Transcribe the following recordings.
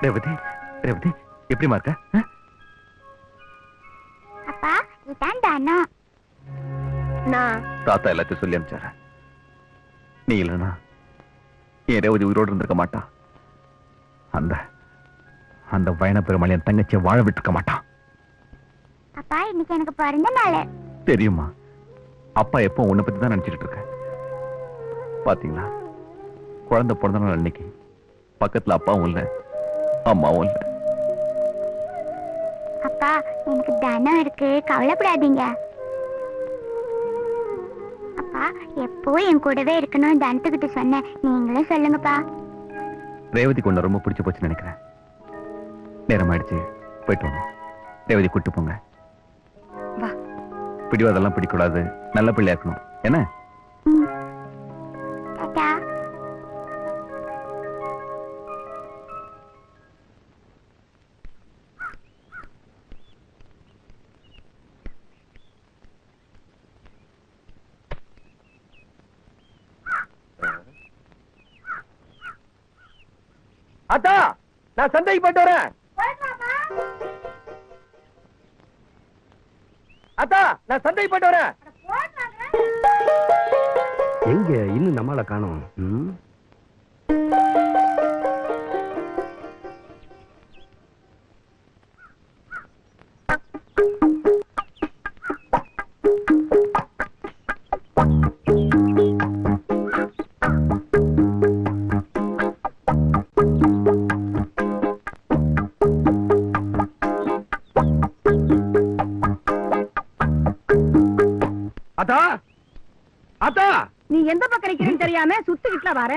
ரேவதி ரேவதி எப்படிமா இருக்க? அப்பா இதான் தானா நான் தாத்தா எல்லாத்தையும் சொல்லி அனுப்பிச்சாரு. நீ இல்லைன்னா என் ரேவதி உயிரோடு இருந்திருக்க மாட்டா. அந்த அந்த வயன பெருமாள் என் தங்கச்சியை வாழ விட்டுருக்க மாட்டான். அப்பா இன்னைக்கு எனக்கு பிறந்த நாள். தெரியுமா? அப்பா எப்போ உன்னை பத்தி தான் நினைச்சிட்டு இருக்க. பாத்தீங்களா, குழந்தை பிறந்த நாள் அன்னைக்கு பக்கத்துல அப்பாவும் இல்ல அம்மாவும் இல்ல. அப்பா எனக்கு தனம் இருக்கு, கவலைப்படாதீங்க. அப்பா எப்போ என் கூடவே இருக்கணும் தனத்துக்கிட்ட சொன்னேன், நீங்களும் சொல்லுங்கப்பா. ரேவதிக்கு ஒண்ணு ரொம்ப பிடிச்சு போச்சுன்னு நினைக்கிறேன். நேரம் ஆயிடுச்சு, போயிட்டு வாங்க. ரேவதி கூட்டு போங்க. பிடிவாதெல்லாம் பிடிக்கூடாது, நல்ல பிள்ளையாக்கணும் என்ன? டாடா. அத்தா, நான் சந்தைக்கு போயிட்டு வரேன். அத்தா, நான் சந்தைக்கு போயிட்டு வரேன். எங்க இன்னும் நம்மள காணோம். அத்தா, அத்தா, நீ எந்த பக்கம் நிக்கிறேன்னு தெரியாம சுத்திக்கிட்டுல வர.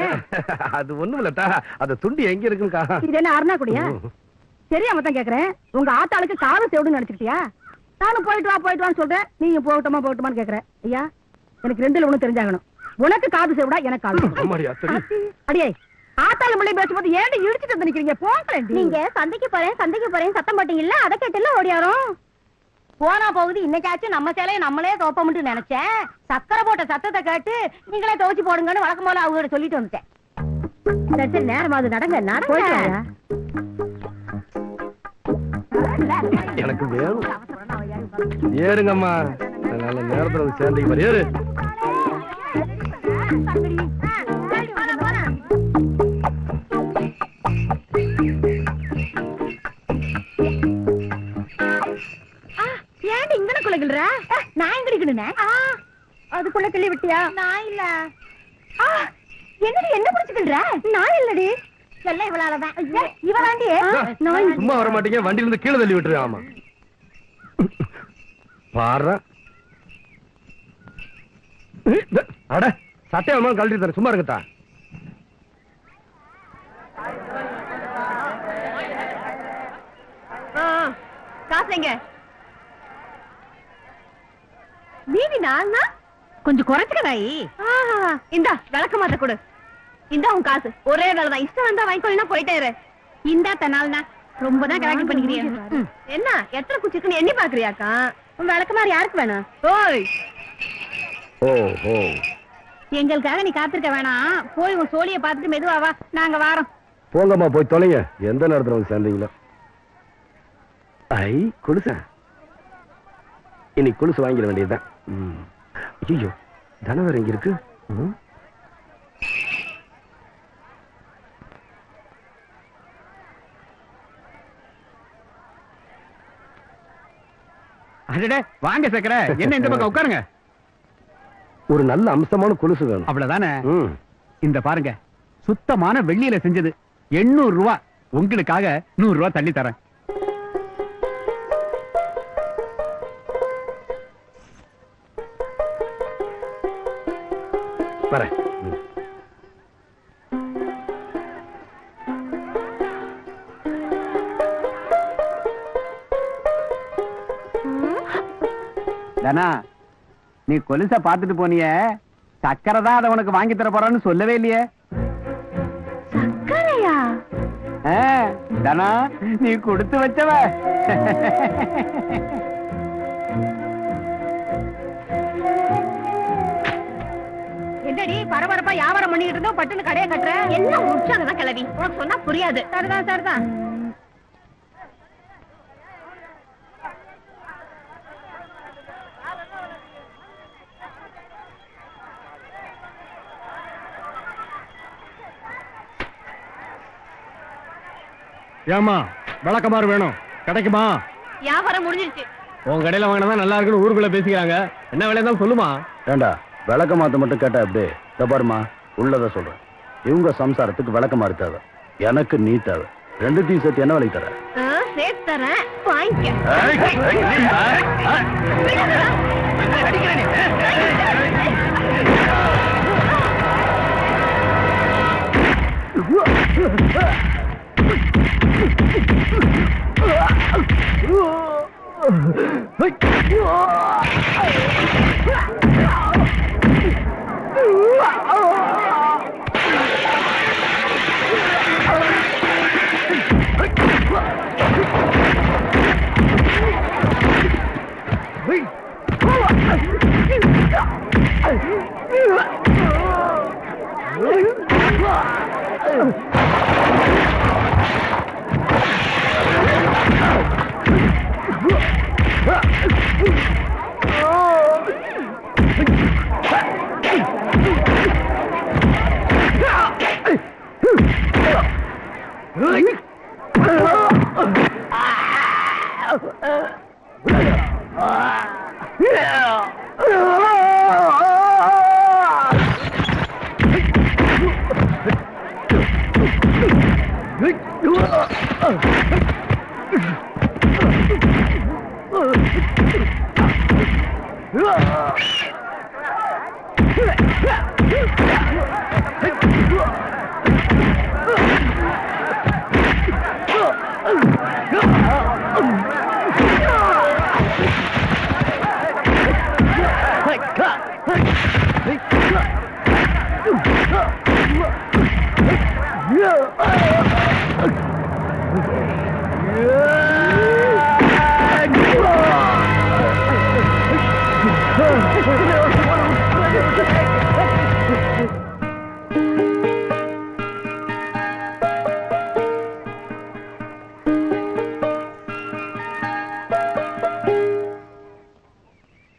அது ஒண்ணும் இல்லட்டா, அந்த துண்டி எங்க இருக்குக்கா? இது என்ன அருணா குடியா? சரியா மொத்தம் கேக்குறேன். உங்க ஆத்தாளுக்கு காது செவிடுன்னு நினைச்சிட்டியா? நானும் போயிட்டு வான்னு சொல்றேன், நீங்க போகட்டுமான்னு கேக்குறேன். ஐயா, எனக்கு ரெண்டுல ஒண்ணு தெரிஞ்சாகணும். உனக்கு காது செவிடா, எனக்கு காது. அடியே, ஆத்தாளு மொழி பேசும்போது ஏன் இடிச்சுட்டு வந்து நிக்கிறீங்க? போங்களேன். நீங்க சந்தைக்கு போறேன் சத்தம் போட்டீங்கல்ல, அதை கேட்டுல ஓடியாரோம். போனா போகுது, இன்னைக்காச்சும் நம்ம சேலையை நம்மளே தோப்பமுட்டு நினைச்சேன். சக்கரை போட்ட சத்தத்தை கேட்டு நீங்களே துவச்சு போடுங்கன்னு வழக்கம் போல அவங்க சொல்லிட்டு வந்துட்டேன். சரி நேரமாவது நடங்க. எனக்கு வேணும். ஏறுங்கம்மா, நல்ல நேரத்துல வந்து சேர்ந்தீங்க பாரு. ஏறு. ஏன் இங்கன குலைகிற? நான் எங்க இருக்கணும்? அதுக்குள்ள கிள்ளி விட்டியா? நான் இல்ல. என்னடி என்ன புடிச்சுக்கிற? நான் இல்லடி. எல்லாம் இவளாலதான். இவளாண்டி சும்மா வர மாட்டீங்க, வண்டியில இருந்து கீழே தள்ளி விட்டுரு. ஆமா பாரு. அட சட்டையம்மா கழட்டி தர, சும்மா இருக்கட்டா. காசுங்க மீதி நான் கொஞ்சம் குறைச்சுக்கதாயி. இந்தா விளக்க மாத்த கொடு. இந்தா உன் காசு. ஒரே நாள் தான், இஷ்டம் வந்தா வாங்கிக்கொள்ளா போயிட்டே. இந்தா தன்னால்னா ரொம்ப தான் கலாக்கி பண்ணிக்கிறீங்க. என்ன எத்தனை குச்சிக்குன்னு எண்ணி பாக்குறியாக்கா? உன் விளக்க மாதிரி யாருக்கு வேணும்? ஓய், எங்களுக்காக நீ காத்திருக்க வேணாம். போய் உன் சோழிய பாத்துட்டு மெதுவா வா, நாங்க வாரோம். போங்கம்மா, போய் தொலைங்க. எந்த நேரத்துல வந்து சேர்ந்தீங்களோ. ஐ கொலுசா, இன்னைக்கு கொலுசு வாங்கிட வேண்டியதுதான். ஐயோ, தனவர் எங்க இருக்கு? வாங்க சக்கர, என்ன இந்த பக்கம் உட்காருங்க. ஒரு நல்ல அம்சமான கொலுசு வேணும். அவ்வளவுதானே? இந்த பாருங்க, சுத்தமான வெள்ளியில செஞ்சது. 800 ரூபாய். உங்களுக்காக 100 ரூபாய் தள்ளி தரேன். வரேன். தனா, நீ கொலுச பாத்துட்டு போனிய, சக்கரை தான் அதை உனக்கு வாங்கி தர போறான்னு சொல்லவே இல்லையே. சக்கரையா? தனா, நீ கொடுத்து வச்சவ. என்னடி பரபரப்பா வியாபாரம் பண்ணிட்டு இருந்தோம், பட்டுன்னு கடையை கட்டுற? என்ன உற்சாகம் தான் கிளவி, உனக்கு சொன்னா புரியாது. சரிதான். ஏமா விளக்கமாறு வேணும், கிடைக்குமா? வியாபாரம் முடிஞ்சிருச்சு. உன் கடையில வாங்கினா நல்லா இருக்குன்னு ஊருக்குள்ள பேசிக்கிறாங்க. என்ன விலை தான் சொல்லுமா? ஏண்டா விளக்க மாத்த மட்டும் கேட்டா அப்படியே பாருமா, உள்ளத சொல்றேன். இவங்க சம்சாரத்துக்கு விளக்க மாறு தேவை, எனக்கு நீ தேவை. ரெண்டுத்தையும் சேர்த்து என்ன விலைக்கு தர? சேர்த்து தரேன், வாங்கிக்க.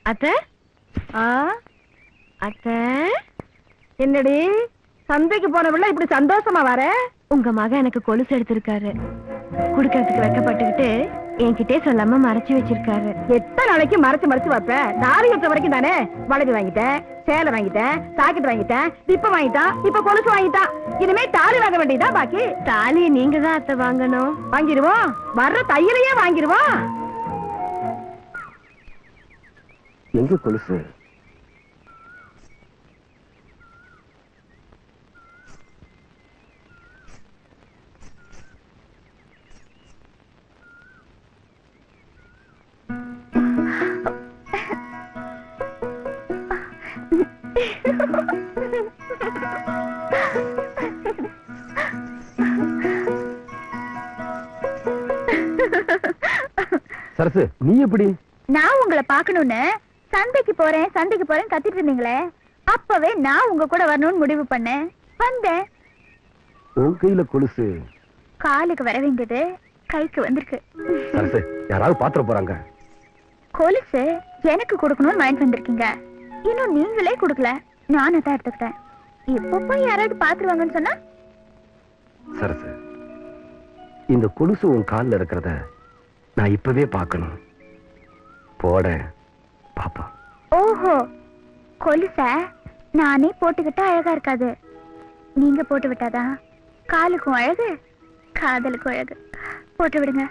அத்தை, அத்தை, என்னடி சந்தைக்கு போனவள இப்படி சந்தோஷமா வர? உங்க மகன் எனக்கு கொலுசு எடுத்திருக்காரு, குடுக்கறதுக்கு வெக்கப்பட்டுக்கிட்டு என்கிட்டே சொல்லாம மறைச்சு வச்சிருக்காரு. எத்தனை நாளைக்கு மறைச்சு மறைச்சு வைப்ப? தாலி கட்ட வரைக்கும் தானே. வளையல் வாங்கிட்டேன், சேலை வாங்கிட்டேன், சாக்கெட் வாங்கிட்டேன், இப்ப வாங்கிட்டான், இப்ப கொலுசு வாங்கிட்டான். இனிமே தாலி வாங்க வேண்டியதா பாக்கி. தாலியை நீங்க தான் அத்தை வாங்கணும். வாங்கிடுவோம், வர்ற தையிலையே வாங்கிடுவோம். எங்க கொலுசு? சரசு, நீ எப்படி? நான் உங்களை பாக்கணும்னு சந்தைக்கு போறேன் கத்திட்டு இருந்தீங்களே, அப்பவே நான் உங்க கூட வரணும்னு முடிவு பண்ணேன். வந்தேன். உன் கையில கொலுசு காலுக்கு வர வேண்டியது கைக்கு வந்திருக்கு. சரசு, யாராவது பாத்திர போறாங்க. கொலுசு எனக்கு கொடுக்கணும்னு வாங்கிட்டு வந்திருக்கீங்க, இன்னும் நீங்களே கொடுக்கல. நானும் தான் எடுத்துக்கிட்டேன். இப்ப போய் யாராவது பாத்துருவாங்கன்னு சொன்னா? சரசு, இந்த கொலுசு உன் கால்ல இருக்கிறத நான் இப்பவே பார்க்கணும். போட பாப்பா. ஓஹோ, கொலுச நானே போட்டுக்கிட்டா அழகா இருக்காது, நீங்க போட்டு விட்டாதான் காலுக்கும் அழகு, காதலுக்கும் அழகு. போட்டு விடுங்க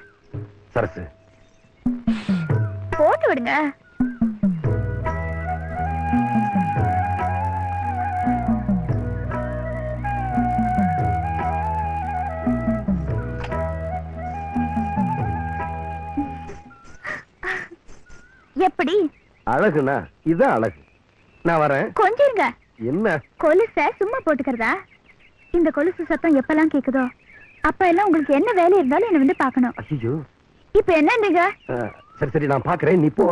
சரசு, போட்டு விடுங்க. எப்படி அழகுனா இதான் அழகு. நான் வரேன். கொஞ்சம் இருங்க. என்ன கொலுச சும்மா போட்டுக்கிறதா? இந்த கொலுசு சத்தம் எப்பெல்லாம் கேக்குதோ அப்ப எல்லாம் உங்களுக்கு என்ன வேலை இருந்தாலும் என்ன வந்து பாக்கணும். ஐயோ, இப்ப என்னன்றீங்க? சரி சரி, நான் பாக்குறேன், நீ போ.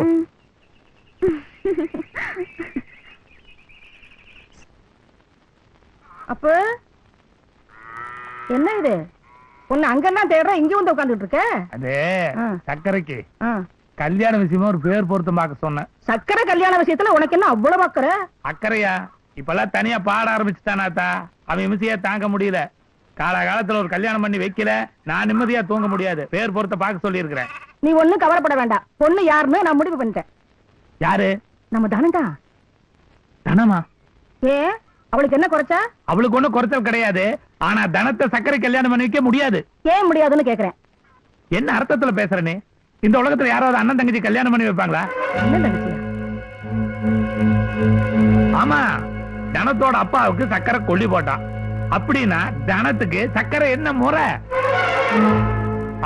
அப்ப என்ன இது? உன்னை அங்கெல்லாம் தேடுற, இங்க வந்து உட்காந்துட்டு இருக்க? அது சக்கரைக்கு கல்யாண விஷயமா ஒரு பேர் பொருத்தம் பார்க்க சொன்னேன். சக்கரை கல்யாண விஷயத்துல உனக்கு என்ன அவ்வளவு அக்கறை? அக்கறையா? இப்பெல்லாம் தனியா பாட ஆரம்பிச்சுட்டானாத்தா, அவன் இமிசையா தாங்க முடியல. காலகாலத்துல ஒரு கல்யாணம் பண்ணி வைக்கல, நான் நிம்மதியா தூங்க முடியாது. பேர் பொருத்த பார்க்க சொல்லி இருக்கிறேன். நீ ஒண்ணும் கவலைப்பட வேண்டாம். பொண்ணு யாருன்னு நான் முடிவு பண்ணிட்டேன். யாரு? நம்ம தானடா. தனமா? ஏ அவளுக்கு என்ன குறைச்சா? அவளுக்கு ஒண்ணும் குறைச்சல் கிடையாது. ஆனா தனத்தை சக்கரை கல்யாணம் பண்ணி வைக்க முடியாது. ஏன் முடியாதுன்னு கேக்குறேன். என்ன அர்த்தத்துல பேசுற நீ? இந்த உலகத்துல யாராவது அண்ணன் தங்கச்சி கல்யாணம் பண்ணி வைப்பாங்களா? என்ன தங்கச்சியா? ஆமா, தனத்தோட அப்பாவுக்கு சக்கரை கொல்லி போட்டான். அப்படின்னா தனத்துக்கு சக்கரை என்ன முறை?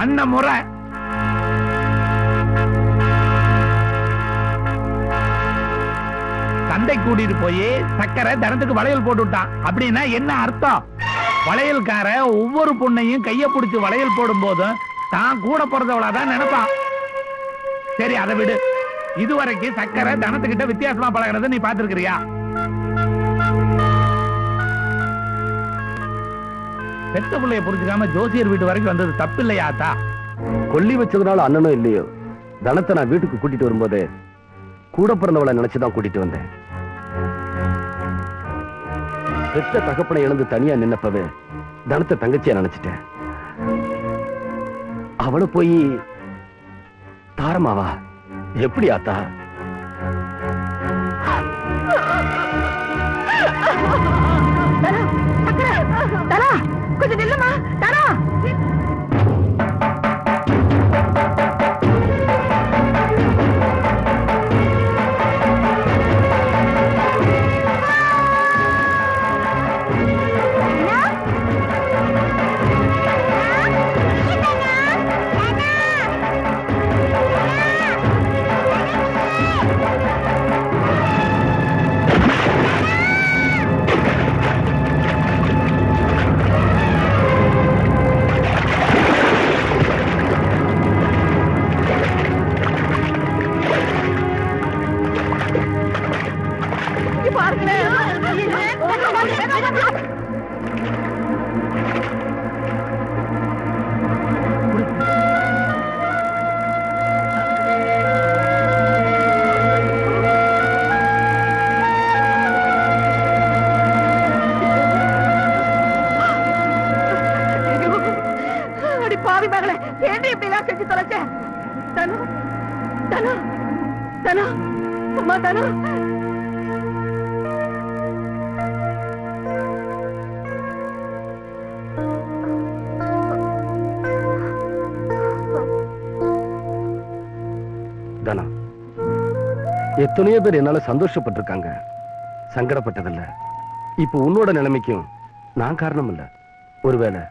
அண்ணன் முறை. சந்தை கூட்டிட்டு போய் சக்கரை தனத்துக்கு வளையல் போட்டு விட்டான். அப்படின்னா என்ன அர்த்தம்? வளையல்கார ஒவ்வொரு பொண்ணையும் கைய பிடிச்சு வளையல் போடும் போதும் தான் கூட பிறந்தவளாதான் நினைப்பான். சரி, அதை விடு. இதுவரைக்கும் சக்கரை தனத்துக்கிட்ட வித்தியாசமா பழகிறத நீ பாத்துருக்கிறியா? பெத்த பிள்ளைய புரிஞ்சுக்காம ஜோசியர் வீட்டு வரைக்கும் வந்தது தப்பு இல்லையாத்தா? கொல்லி வச்சதுனால அண்ணனும் இல்லையோ, தனத்தை நான் வீட்டுக்கு கூட்டிட்டு வரும்போது கூட பிறந்தவளை நினைச்சுதான் கூட்டிட்டு வந்தேன். பெத்த தகப்பனை இழந்து தனியா நின்னப்பவே தனத்தை தங்கச்சியா நினைச்சிட்டேன். அவளை போய் தாரமாவா? எப்படி ஆத்தா? கொஞ்சம் நில்லுமா. தாரா பாவி மகளே, ஏன் இப்படி எல்லாம் செஞ்சு தொலைச்ச? தனு தனு தனு அம்மா தனு. தனா, எத்தனையோ பேர் என்னால சந்தோஷப்பட்டிருக்காங்க, சங்கடப்பட்டதில்ல. இப்ப உன்னோட நிலைமைக்கும் நான் காரணம் இல்ல. ஒருவேளை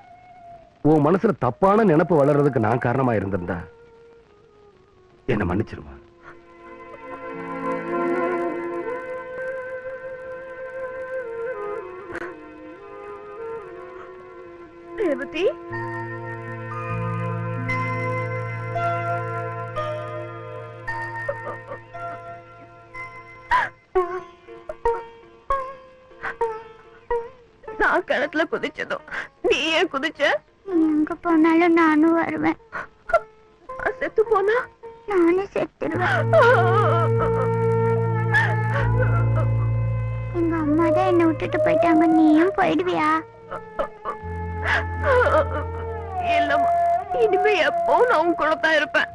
உன் மனசுல தப்பான நினைப்பு வளர்றதுக்கு நான் காரணமா இருந்திருந்தா என்ன மன்னிச்சிருமா? ரேவதி, நான் கிணத்துல குதிச்சதும் நீ ஏன் குதிச்ச? எங்க போனாலும் நானும் வருவேன். செத்து போனா நானும் செத்துருவேன். எங்க அம்மா தான் என்ன விட்டுட்டு போயிட்டாங்க. நீயும் போயிடுவியா? இல்லம்மா, இனிமே எப்போ நான் உன் கூட தான் இருப்பேன்.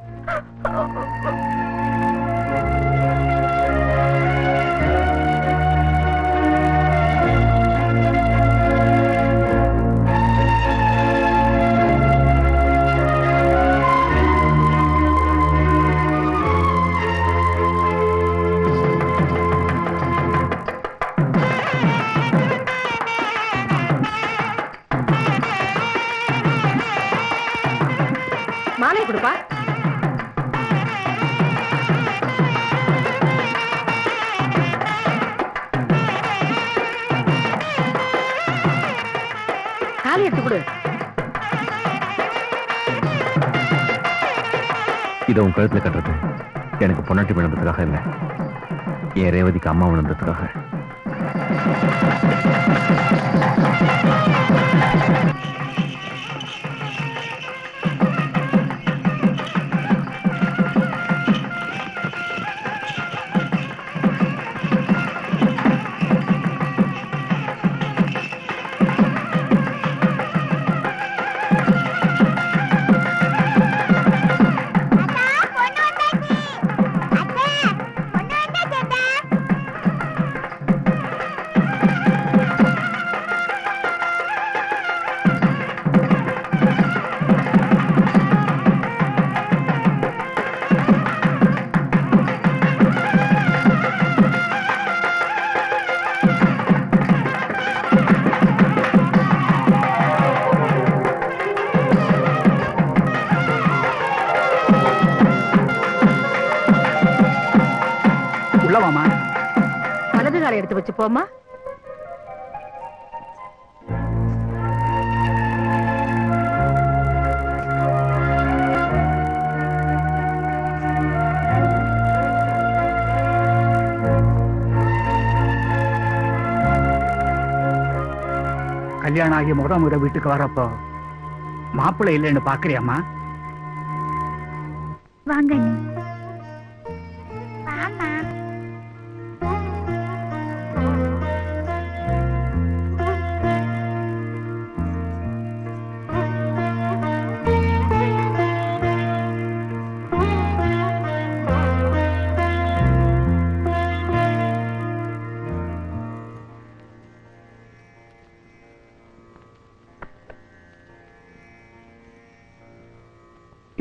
மாலை கொடுப்பா. காலை எடுத்து கொடு. இதை உன் கழுத்துல கட்டுறது எனக்கு பொன்னாட்டி விழுந்ததுக்காக இல்லை, என் ரேவதிக்கு அம்மா விழுந்ததுக்காக. போச்சு போமா. கல்யாணம் ஆகி முறை வீட்டுக்கு வரப்போ மாப்பிள்ளை இல்லைன்னு பாக்குறியாமா? வாங்க அண்ணி. வாமா.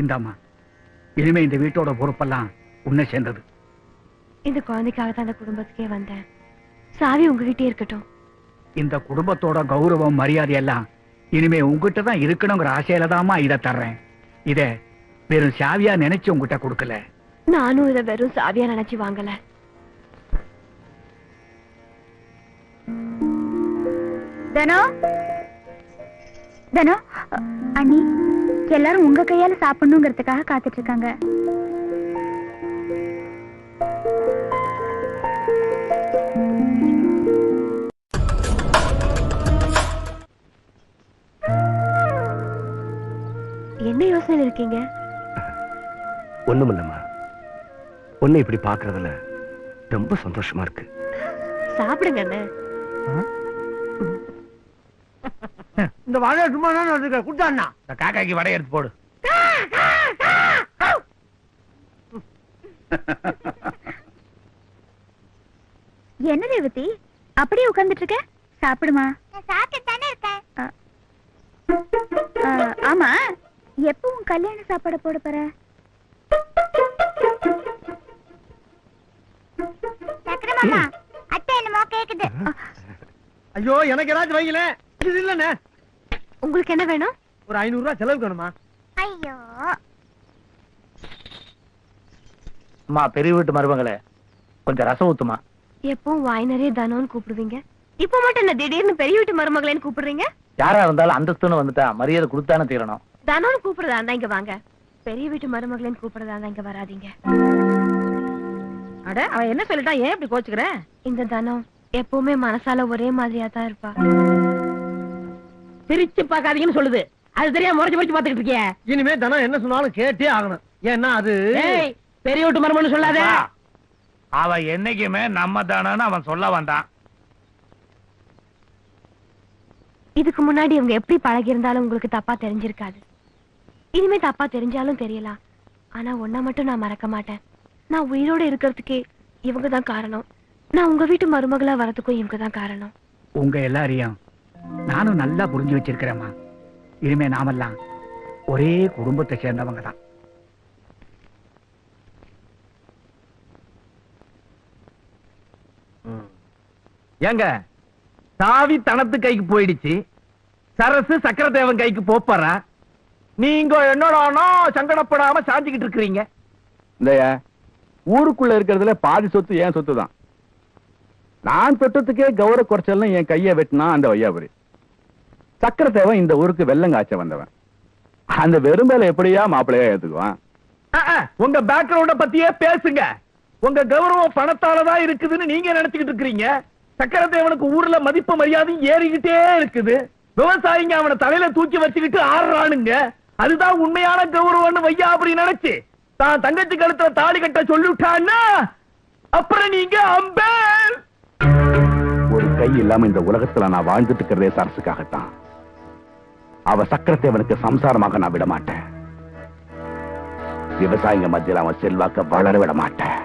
இந்தாமா, இனிமே இந்த வீட்டோட பொறுப்பெல்லாம் உன்னை சேர்ந்தது. இந்த குழந்தைக்காக தான் அந்த குடும்பத்துக்கே வந்தேன். சாவி உங்ககிட்டே இருக்கட்டும். இந்த குடும்பத்தோட கௌரவம் மரியாதை எல்லாம் இனிமே உங்ககிட்ட தான் இருக்கணுங்கிற ஆசையில தாமா இதை தர்றேன். இத வெறும் சாவியா நினைச்சு உங்ககிட்ட கொடுக்கல. நானும் இதை வெறும் சாவியா நினைச்சு வாங்கல. தனோ, தனோ, அண்ணி எல்லாரும் உங்க கையால சாப்பிடணுங்கிறதுக்காக காத்துட்டு இருக்காங்க. என்ன யோசனை இருக்கீங்க? ஒண்ணுமில்லம்மா, ஒண்ணு இப்படி பாக்குறதுல ரொம்ப சந்தோஷமா இருக்கு. சாப்பிடுங்க அண்ணே. இந்த வாழை சும்மா தான் குட்டாண்ணா. இந்த காக்காய்க்கு வடை எடுத்து போடு. என்ன ரேவதி அப்படியே உட்கார்ந்துட்டு இருக்க? சாப்பிடுமா. சாப்பிட்டுதானே இருக்கேன். ஆமா, எப்போ உன் கல்யாண சாப்பாடு போட போற? சக்கரமாமா, அத்தை என்னமோ கேக்குது. ஐயோ, எனக்கு ஏதாச்சும் வைக்கல. இது இல்லண்ணே. உங்களுக்கு என்ன வேணும்? ஒரு 500 ரூபாய் செலவுக்கு வேணுமா? ஐயோ, அம்மா, பெரிய வீட்டு மருமகளே, கொஞ்சம் ரசம் ஊத்துமா. எப்பவும் வாய் நிறைய தனோன்னு கூப்பிடுவீங்க, இப்ப மட்டும் என்ன திடீர்னு பெரிய வீட்டு மருமகளேன்னு கூப்பிடுறீங்க? யாரா இருந்தாலும் அந்தஸ்துன்னு வந்துட்டா மரியாதை கொடுத்தானே தீரணும். தனோன்னு கூப்பிடுறதா இருந்தா இங்க வாங்க. பெரிய வீட்டு மருமகளேன்னு கூப்பிடுறதா இருந்தா இங்க வராதீங்க. அட, அவன் என்ன சொல்லிட்டா? ஏன் இப்படி கோச்சுக்கிற? இந்த தனம் எப்பவுமே மனசால ஒரே மாதிரியா தான் இருப்பா. பிரிச்சு பாக்காதீங்கன்னு சொல்லுது. அது தெரியாம முறைச்சு முறைச்சு பாத்துக்கிட்டு இருக்கிய. இனிமே தனம் என்ன சொன்னாலும் கேட்டே ஆகணும். ஏன்னா அது பெரிய வீட்டு மருமன்னு சொல்லாத. அவ என்னைக்குமே நம்ம தானன்னு அவன் சொல்ல வந்தான். இதுக்கு முன்னாடி இவங்க எப்படி பழகி இருந்தாலும் உங்களுக்கு தப்பா தெரிஞ்சிருக்காது. இனிமே தப்பா தெரிஞ்சாலும் தெரியலாம். ஆனா ஒன்ன மட்டும் நான் மறக்க மாட்டேன். நான் உயிரோட இருக்கிறதுக்கே இவங்க தான் காரணம். நான் உங்க வீட்டு மருமகளா வரதுக்கும் இவங்க தான் காரணம். உங்க எல்லாரையும் நானும் நல்லா புரிஞ்சு வச்சிருக்கிறேம்மா. இனிமே நாமெல்லாம் ஒரே குடும்பத்தை சேர்ந்தவங்க தான். ஏங்க, சாவி தனத்து கைக்கு போயிடுச்சு, சரசு சக்கரதேவன் கைக்கு போப்பறா. நீங்க என்னடானா சங்கடப்படாம சாஞ்சிக்கிட்டு இருக்கிறீங்க. இல்லையா, ஊருக்குள்ள இருக்கிறதுல பாதி சொத்து என் சொத்து தான். நான் தொட்டத்துக்கே கௌரவ குறைச்சல் என் கையை வெட்டினா அந்த வையாபுரி. சக்கரத்தேவன் இந்த ஊருக்கு வெள்ளங்காய்ச்ச வந்தவன். அந்த வெறும்பேல எப்படியா மாப்பிள்ளையா ஏத்துக்குவான்? உங்க பேக்ரவுண்ட பத்தியே பேசுங்க. உங்க கௌரவம் பணத்தாலதான் இருக்குதுன்னு நீங்க நினைச்சுக்கிட்டு இருக்கிறீங்க. சக்கரத்தேவனுக்கு ஊர்ல மதிப்பு மரியாதை ஏறிக்கிட்டே இருக்குது. விவசாயிங்க அவனை தலையில தூக்கி வச்சுக்கிட்டு ஆடுறானுங்க. அதுதான் உண்மையான கௌரவம்னு வையாபுரி நினைச்சு தான் தங்கச்சி கழுத்துல தாலி கட்ட சொல்லிவிட்டான்னா அப்புறம் நீங்க அம்பேல். ஒரு கை இல்லாம இந்த உலகத்துல நான் வாழ்ந்துட்டு இருக்கிறதே சரசுக்காகத்தான். அவ சக்கரத்தேவனுக்கு சம்சாரமாக நான் விட மாட்டேன். விவசாயிங்க மத்தியில் அவன் செல்வாக்க வளர விட மாட்டேன்.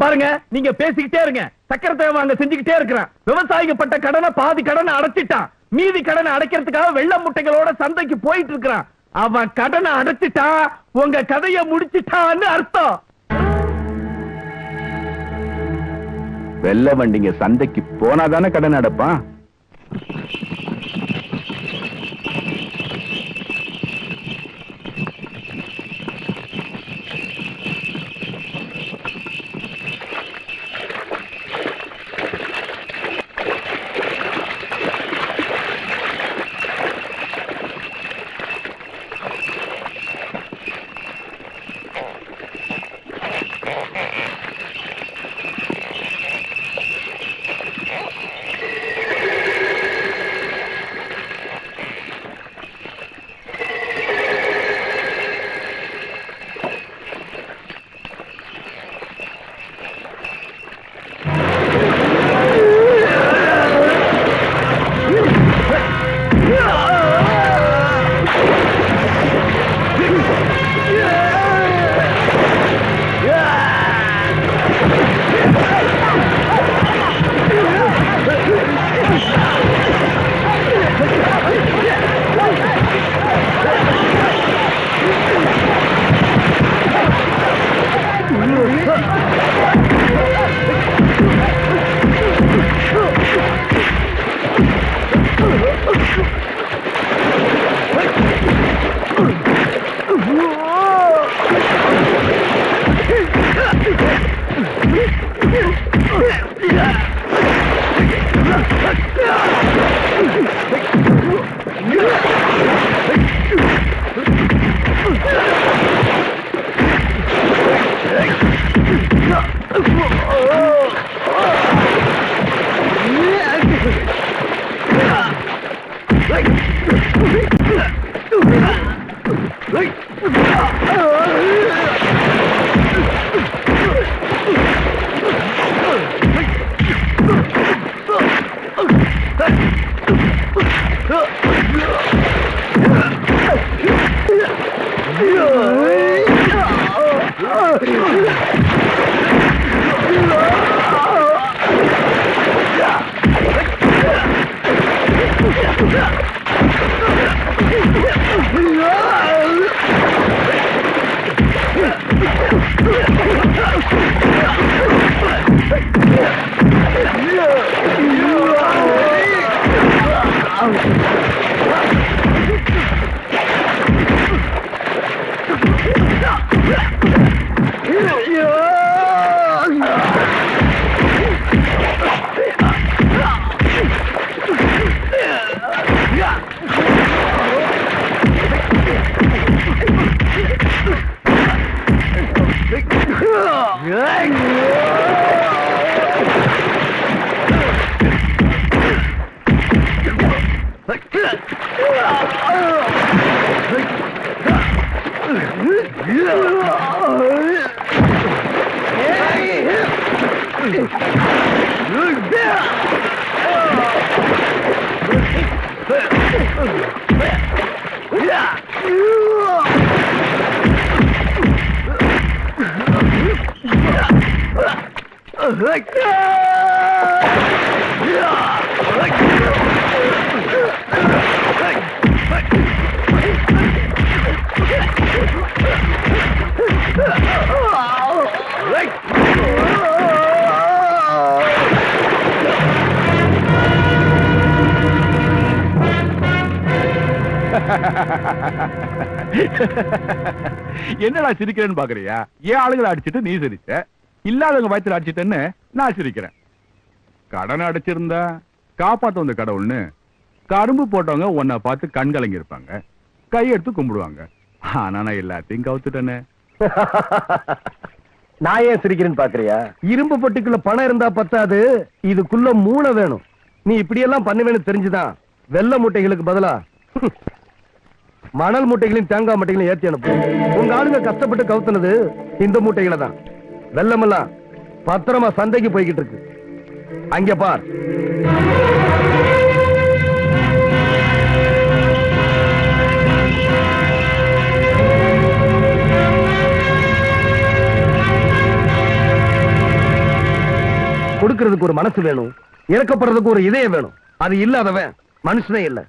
பாருங்க, நீங்க பேசிக்கிட்டே இருங்க. சக்கரத்தேவன் அங்க செஞ்சுக்கிட்டே இருக்கிறான். விவசாயிங்க பட்ட கடனை பாதி கடனை அடைச்சிட்டான். மீதி கடனை அடைக்கிறதுக்காக வெள்ள முட்டைகளோட சந்தைக்கு போயிட்டு இருக்கிறான். அவன் கடனை அடைச்சிட்டா உங்க கதையை முடிச்சிட்டான்னு அர்த்தம். வெள்ள வண்டிங்க சந்தைக்கு போனாதானே கடன் அடைப்பான். என்னடா சிரிக்கிறேன்னு பாக்குறியா? ஏன் ஆளுங்களை அடிச்சிட்டு நீ சிரிச்ச, இல்லாதவங்க வயித்துல அடிச்சிட்டேன்னு நான் சிரிக்கிறேன். கடனை அடைச்சிருந்தா காப்பாத்த வந்த கடவுள்னு கரும்பு போட்டவங்க உன்னை பார்த்து கண் கலங்கி இருப்பாங்க, கையெடுத்து கும்பிடுவாங்க. ஆனா நான் எல்லாத்தையும் கவுத்துட்டேன்னு. நான் ஏன் சிரிக்கிறேன்னு பாக்குறியா? இரும்பு பொட்டிக்குள்ள பணம் இருந்தா பத்தாது, இதுக்குள்ள மூளை வேணும். நீ இப்படியெல்லாம் பண்ணுவேன்னு தெரிஞ்சுதான் வெள்ள மூட்டைகளுக்கு பதிலா மணல் மூட்டைகளையும் தேங்காய் மூட்டைகளையும் ஏத்தி அனுப்பு. உங்க ஆளுங்க கஷ்டப்பட்டு கவுத்துனது இந்த மூட்டைகளை தான். வெள்ளமெல்லாம் பத்திரமா சந்தைக்கு போய்கிட்டு இருக்கு. அங்க பார். கொடுக்கிறதுக்கு ஒரு மனசு வேணும், இறக்கப்படுறதுக்கு ஒரு இதயம் வேணும். அது இல்லாதவன் மனுஷனே இல்ல.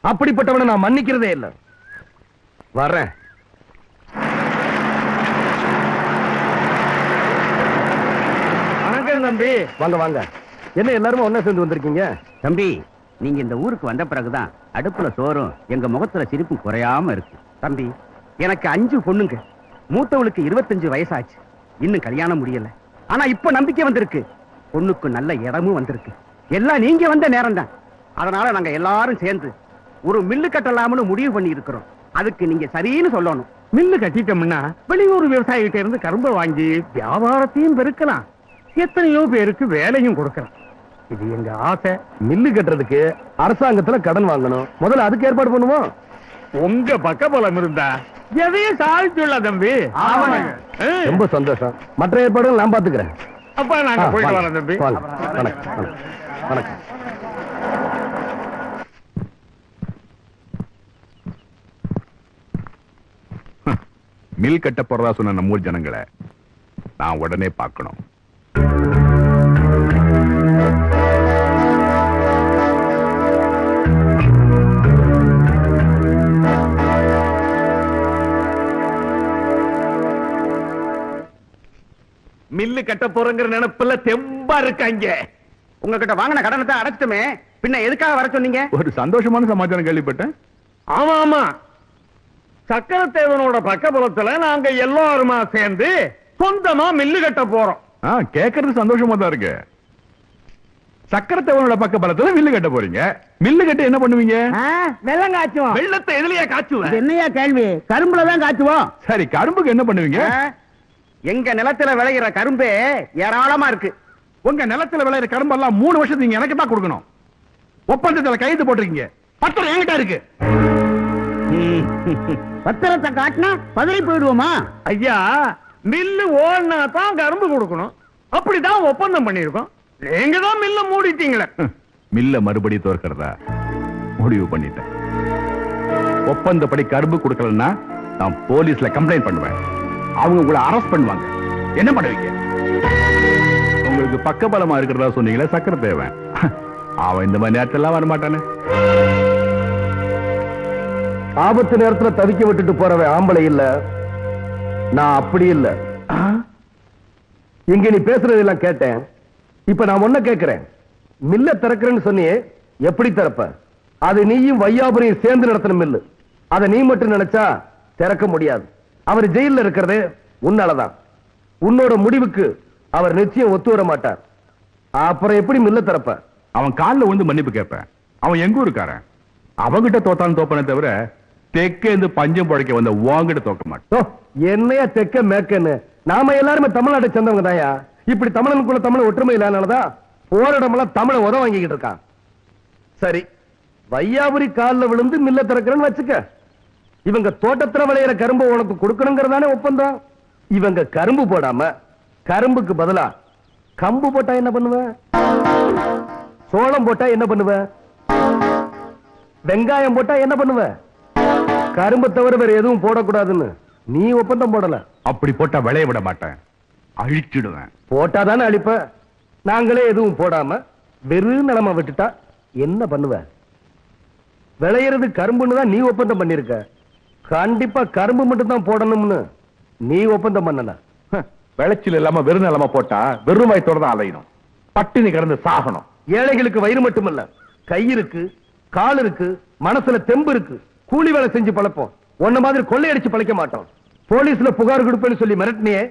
அப்படிப்பட்டவனை நான் மன்னிக்கிறதே இல்ல. வர்றேன். வணக்கம் தம்பி. வாங்க வாங்க. என்ன எல்லாரும் ஒண்ணா சேர்ந்து வந்திருக்கீங்க? தம்பி, நீங்க இந்த ஊருக்கு வந்த பிறகுதான் அடுப்புல சோறும் எங்க முகத்துல சிரிப்பும் குறையாம இருக்கு. தம்பி, எனக்கு 5 பொண்ணுங்க. மூத்தவளுக்கு 25 வயசாச்சு, இன்னும் கல்யாணம் முடியல. ஆனா இப்ப நம்பிக்கை வந்திருக்கு, பொண்ணுக்கு நல்ல இடமும் வந்திருக்கு. எல்லாம் நீங்க வந்த நேரம் தான். அதனால நாங்க எல்லாரும் சேர்ந்து ஒரு மில்லு கட்டலாம்னு முடிவு பண்ணி இருக்கிறோம். அதுக்கு நீங்க சரின்னு சொல்லணும். மில்லு கட்டிட்டோம்னா வெளியூர் விவசாயிகிட்ட இருந்து கரும்பு வாங்கி வியாபாரத்தையும் பெருக்கலாம், எத்தனையோ பேருக்கு வேலையும் கொடுக்கலாம். இது எங்க ஆசை. மில்லு கட்டுறதுக்கு அரசாங்கத்துல கடன் வாங்கணும். முதல்ல அதுக்கு ஏற்பாடு பண்ணுவோம். உங்க பக்கபலம் இருந்தா எதையும் சாதிச்சுள்ள தம்பி. ரொம்ப சந்தோஷம். மற்ற ஏற்பாடுகள் நான் பாத்துக்கிறேன். அப்ப நாங்க போயிட்டு வரோம் தம்பி. வணக்கம். வணக்கம். மில் கட்ட போறதா சொன்ன நம்ம ஊர் ஜனங்களை நான் உடனே பார்க்கணும். மில்லு கட்ட போறங்கிற நினைப்புல தெம்பா இருக்காங்க. உங்ககிட்ட வாங்கின கடனை தான் அடைச்சிட்டுமே, பின்ன எதுக்காக வர சொன்னீங்க? ஒரு சந்தோஷமான சமாச்சாரம் கேள்விப்பட்டேன். ஆமா ஆமா, சக்கரத்தேவனோட பக்கபலத்துல நாங்க எல்லாருமா சேர்ந்து சொந்தமா மில்லு கட்ட போறோம். கேட்கறது சந்தோஷமா தான் இருக்கு. சக்கரத்தேவனோட பக்க பலத்துல மில்லு கட்ட போறீங்க. மில்லு கட்ட என்ன பண்ணுவீங்க? வெள்ளம் காய்ச்சுவோம். வெள்ளத்தை எதுலயா காய்ச்சுவேன்? என்னையா கேள்வி? கரும்புலதான் காய்ச்சுவோம். சரி, கரும்புக்கு என்ன பண்ணுவீங்க? எங்க நிலத்துல விளையிற கரும்பே ஏராளமா இருக்கு. உங்க நிலத்துல விளையிற கரும்பெல்லாம் 3 வருஷத்துக்கு நீங்க எனக்கு தான் கொடுக்கணும். ஒப்பந்தத்துல கையெழுத்து போட்டிருக்கீங்க. பத்திரம் என்கிட்ட இருக்கு. பத்திரத்தை காட்டினா பதறி போயிடுவோமா? ஐயா, மில்லு ஓடினா தான் கரும்பு கொடுக்கணும். அப்படிதான் ஒப்பந்தம் பண்ணிருக்கோம். நீங்க தான் மில்ல மூடிட்டீங்களே. மில்ல மறுபடி தோற்கிறதா முடிவு பண்ணிட்டேன். ஒப்பந்தப்படி கரும்பு கொடுக்கலன்னா நான் போலீஸ்ல கம்ப்ளைண்ட் பண்ணுவேன். அவங்க உங்களை அரெஸ்ட் பண்ணுவாங்க. என்ன பண்ணுவீங்க? உங்களுக்கு பக்கபலமா இருக்கிறதா சொன்னீங்களே சக்கர தேவன், அவன் இந்த மாதிரி நேரத்தெல்லாம் வரமாட்டானே. ஆபத்து நேரத்துல தவிக்க விட்டுட்டு போறவன் ஆம்பளை இல்ல, நான் அப்படி இல்ல. இங்க நீ பேசுறதெல்லாம் கேட்டேன். இப்ப நான் ஒன்ன கேட்கிறேன். மில்ல திறக்கிறேன்னு சொன்னியே, எப்படி திறப்ப? அது நீயும் வையாபுரியும் சேர்ந்து நடத்தின மில்லு. அதை நீ மட்டும் நினைச்சா திறக்க முடியாது. அவர் ஜெயில இருக்கிறது உன்னாலதான். உன்னோட முடிவுக்கு அவர் நிச்சயம் ஒத்து வர மாட்டார். அப்புறம் எப்படி மில்ல திறப்ப? அவன் காலில் வந்து மன்னிப்பு கேட்பேன். அவன் எங்க ஊருக்காரன். அவங்கிட்ட தோத்தாலும் தோப்பனே தவிர தெற்கேந்து பஞ்சம் பழைக்க வந்த வாங்கிட்ட தோக்க மாட்டோம். என்னையா தெக்க மேக்கன்னு? நாம எல்லாருமே தமிழ்நாட்டை சேர்ந்தவங்க தாயா. இப்படி தமிழனுக்குள்ள தமிழ் ஒற்றுமை இல்லாதனாலதான் போராடமெல்லாம் தமிழை உத வாங்கிக்கிட்டு இருக்கான். சரி, வையாபுரி காலில் விழுந்து மில்ல திறக்கிறேன்னு வச்சுக்க. இவங்க தோட்டத்துல விளையிற கரும்பு உனக்கு கொடுக்கணுங்கிறதானே ஒப்பந்தம். இவங்க கரும்பு போடாம கரும்புக்கு பதிலா கம்பு போட்டா என்ன பண்ணுவ? சோளம் போட்டா என்ன பண்ணுவ? வெங்காயம் போட்டா என்ன பண்ணுவ? கரும்பு தவிர வேற எதுவும் போடக்கூடாதுன்னு நீ ஒப்பந்தம் போடல. அப்படி போட்டா விளைய விட மாட்டேன், அழிச்சிடுவேன். போட்டாதானே அழிப்ப. நாங்களே எதுவும் போடாம வெறும் நிலமா விட்டுட்டா என்ன பண்ணுவ? விளையிறது கரும்புன்னு தான் நீ ஒப்பந்தம் பண்ணிருக்க. கண்டிப்பா கரும்பு மட்டும் தான் போடணும்னு நீ ஒப்பந்தம் பண்ணல. விளைச்சல் இல்லாம வெறும் நிலமா போட்டா வெறும் வயிற்றோட தான் அலையணும், பட்டினி கிடந்து சாகணும். ஏழைகளுக்கு வயிறு மட்டுமல்ல, கை இருக்கு, கால் இருக்கு, மனசுல தெம்பு இருக்கு. கூலி வேலை செஞ்சு பழப்போம். உன்ன மாதிரி கொள்ளையடிச்சு பழைக்க மாட்டோம். போலீஸ்ல புகார் கொடுப்பேன்னு சொல்லி மிரட்டினியே,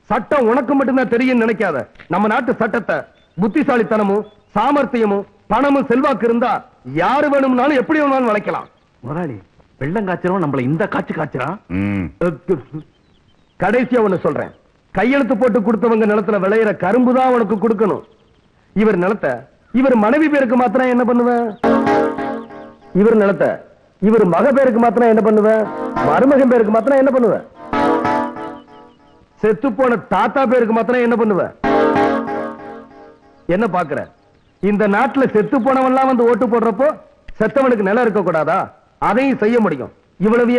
சட்டம் உனக்கு மட்டும்தான் தெரியும் நினைக்காத. நம்ம நாட்டு சட்டத்தை புத்திசாலித்தனமும் சாமர்த்தியமும் பணமும் செல்வாக்கு இருந்தா யாரு வேணும்னாலும் எப்படி வேணும்னாலும் வளைக்கலாம். முதலாளி, வெள்ளம் காய்ச்சறோம் நம்மள இந்த காய்ச்சி காய்ச்சறான். கடைசியா ஒண்ணு சொல்றேன். கையெழுத்து போட்டு கொடுத்தவங்க நிலத்துல விளையிற கரும்பு தான் உனக்கு கொடுக்கணும். இவர் நிலத்தை இவர் மனைவி பேருக்கு மாத்திரம் என்ன பண்ணுவ? இவர் நிலத்தை இவர் மக பேருக்கு மாத்திரம் என்ன பண்ணுவ? மருமகன் பேருக்கு மாத்திரம் என்ன பண்ணுவ? செத்து போன தாத்தா பேருக்கு மாத்திரம் என்ன பண்ணுவ? என்ன பாக்குற? இந்த நாட்டுல செத்து போனவெல்லாம் வந்து ஓட்டு போடுறப்போ செத்தவனுக்கு நிலம் இருக்க கூடாதா? அதையும் செய்ய முடியும். இவ்வளவு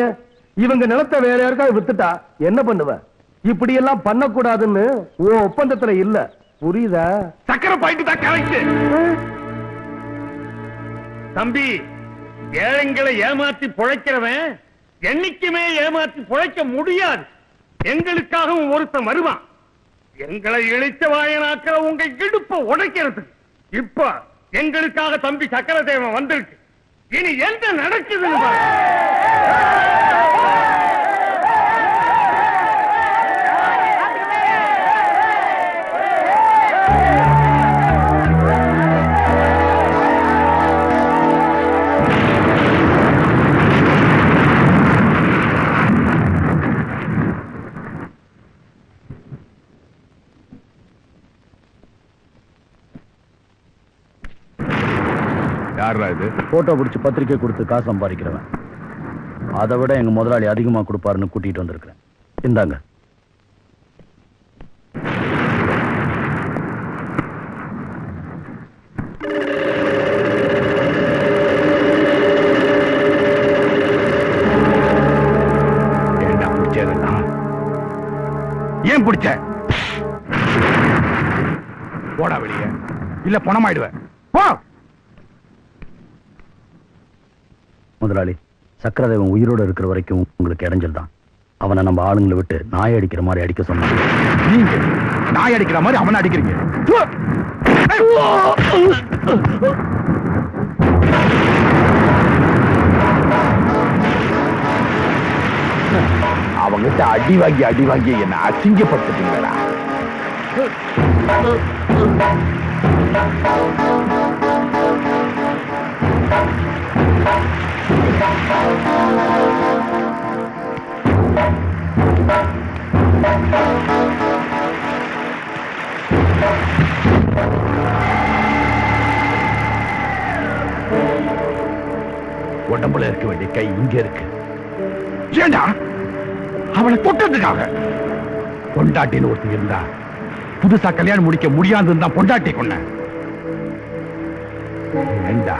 இவங்க நிலத்தை வேற யாருக்காவது வித்துட்டா என்ன பண்ணுவ? இப்படி எல்லாம் பண்ணக்கூடாதுன்னு ஒப்பந்தத்துல இல்ல. புரியுதா? சக்கரை பாயிட்டு தான் கரெக்ட். தம்பி, ஏழைங்களை ஏமாத்தி பிழைக்கிறவன் என்னைக்குமே ஏமாத்தி பிழைக்க முடியாது. எங்களுக்காகவும் ஒருத்தன் வருவான். எங்களை இழைத்த வாயனாக்கிற உங்க இடுப்ப உடைக்கிறது. இப்ப எங்களுக்காக தம்பி சக்கரதேவன் வந்திருக்கு. இனி என்ன நடக்குதுன்னு பாரு. யாரா இது? போட்டோ பிடிச்சு பத்திரிக்கை கொடுத்து காசு சம்பாதிக்கிறவன். அதை விட எங்க முதலாளி அதிகமா கொடுப்பாருன்னு கூட்டிட்டு வந்திருக்கிறேன். இந்தாங்க. ஏண்டா பிடிச்சதெல்லாம்? ஏன் பிடிச்ச? போடா வெளியே, இல்ல பணமாயிடுவேன். போ. முதலாளி, சக்கரதேவன் உயிரோடு இருக்கிற வரைக்கும் உங்களுக்கு இடைஞ்சல் தான். அவனை நம்ம ஆளுங்களை விட்டு நாய் அடிக்கிற மாதிரி அடிக்க சொன்னாங்க. நீங்க நாய் அடிக்கிற மாதிரி அவனை அடிக்கிறீங்க. அவங்கிட்ட அடி வாங்கி என்ன அசிங்கப்படுத்திட்டீங்களா? உடம்புல இருக்க வேண்டிய கை இங்க இருக்கு. ஏண்டா அவளை தொட்டதுக்காக? பொண்டாட்டின்னு ஒருத்தி இருந்தா புதுசா கல்யாணம் முடிக்க முடியாதுன்னு தான் பொண்டாட்டி கொண்ட. ஏண்டா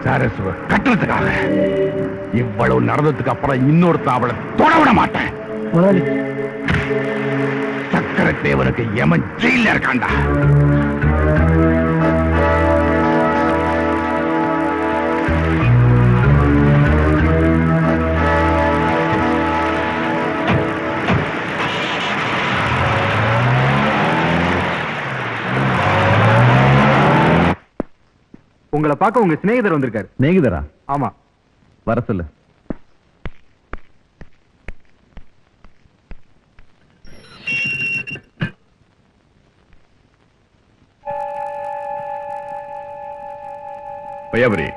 சரசுவ கட்டுறதுக்காக? இவ்வளவு நடந்ததுக்கு அப்புறம் இன்னொருத்த அவளை தொட விட மாட்டேன். சக்கரை தேவனுக்கு யமன் ஜெயில இருக்காண்டா. உங்களை பார்க்க உங்க சிநேகிதர் வந்திருக்காரு. சிநேகிதரா? ஆமா, வர சொல்லு. பையாபுரி,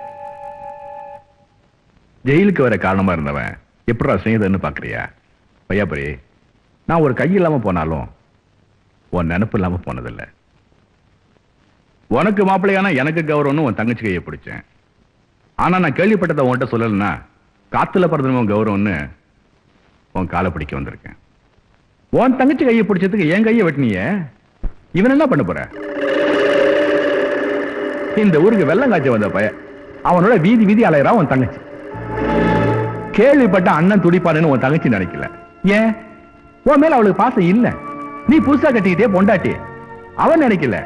ஜெயிலுக்கு வர காரணமா இருந்தவன் எப்படா சிநேகிதன்னு பாக்குறியா? பையாபுரி, நான் ஒரு கை இல்லாம போனாலும் உன் நினப்பு இல்லாம போனதில்லை. உனக்கு மாப்பிள்ளையானா எனக்கு கௌரவம்னு உன் தங்கச்சி கையை பிடிச்சேன். ஆனா நான் கேள்விப்பட்டதை உன்கிட்ட சொல்லலன்னா காத்துல பறந்துடும் கௌரவம்னு உன் காலை பிடிக்க வந்திருக்கேன். உன் தங்கச்சி கையை பிடிச்சதுக்கு என் கையை வெட்டினிய, இவன் என்ன பண்ண போற? இந்த ஊருக்கு வெள்ளம் காய்ச்ச வந்த பைய, அவனோட வீதி வீதி அலையறா உன் தங்கச்சி. கேள்விப்பட்ட அண்ணன் துடிப்பாருன்னு உன் தங்கச்சி நினைக்கல. ஏன்? உன் மேல அவளுக்கு பாசம் இல்ல. நீ புதுசா கட்டிக்கிட்டே பொண்டாட்டி. அவன் நினைக்கல.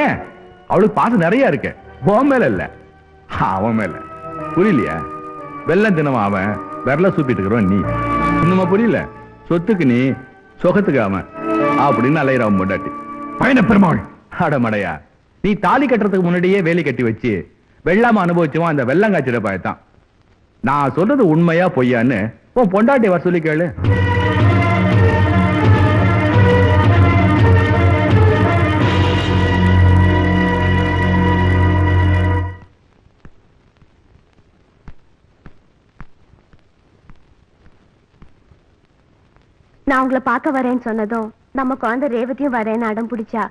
ஏன்? அவளுக்கு பாசம் நிறைய இருக்கு. உன் மேல இல்ல, அவன் மேல. புரியலையா? வெள்ளம் தினமா அவன் விரல சூப்பிட்டு இருக்கிறவன் நீ. இன்னுமா புரியல? சொத்துக்கு நீ, சொகத்துக்கு அவன் அப்படின்னு அலையறான் பொண்டாட்டி. பயண பெருமாள் அடமடையா, நீ தாலி கட்டுறதுக்கு முன்னாடியே வேலை கட்டி வச்சு வெள்ளாம அனுபவிச்சுவான் அந்த வெள்ளங்காய்ச்சிட பயத்தான். நான் சொல்றது உண்மையா பொய்யான்னு உன் பொண்டாட்டி வர சொல்லி கேளு. நான் உங்களை பார்க்க வரேன்னு சொன்னதும் நம்ம குழந்தை ரேவதியும் வரேன்னு அடம் பிடிச்சா.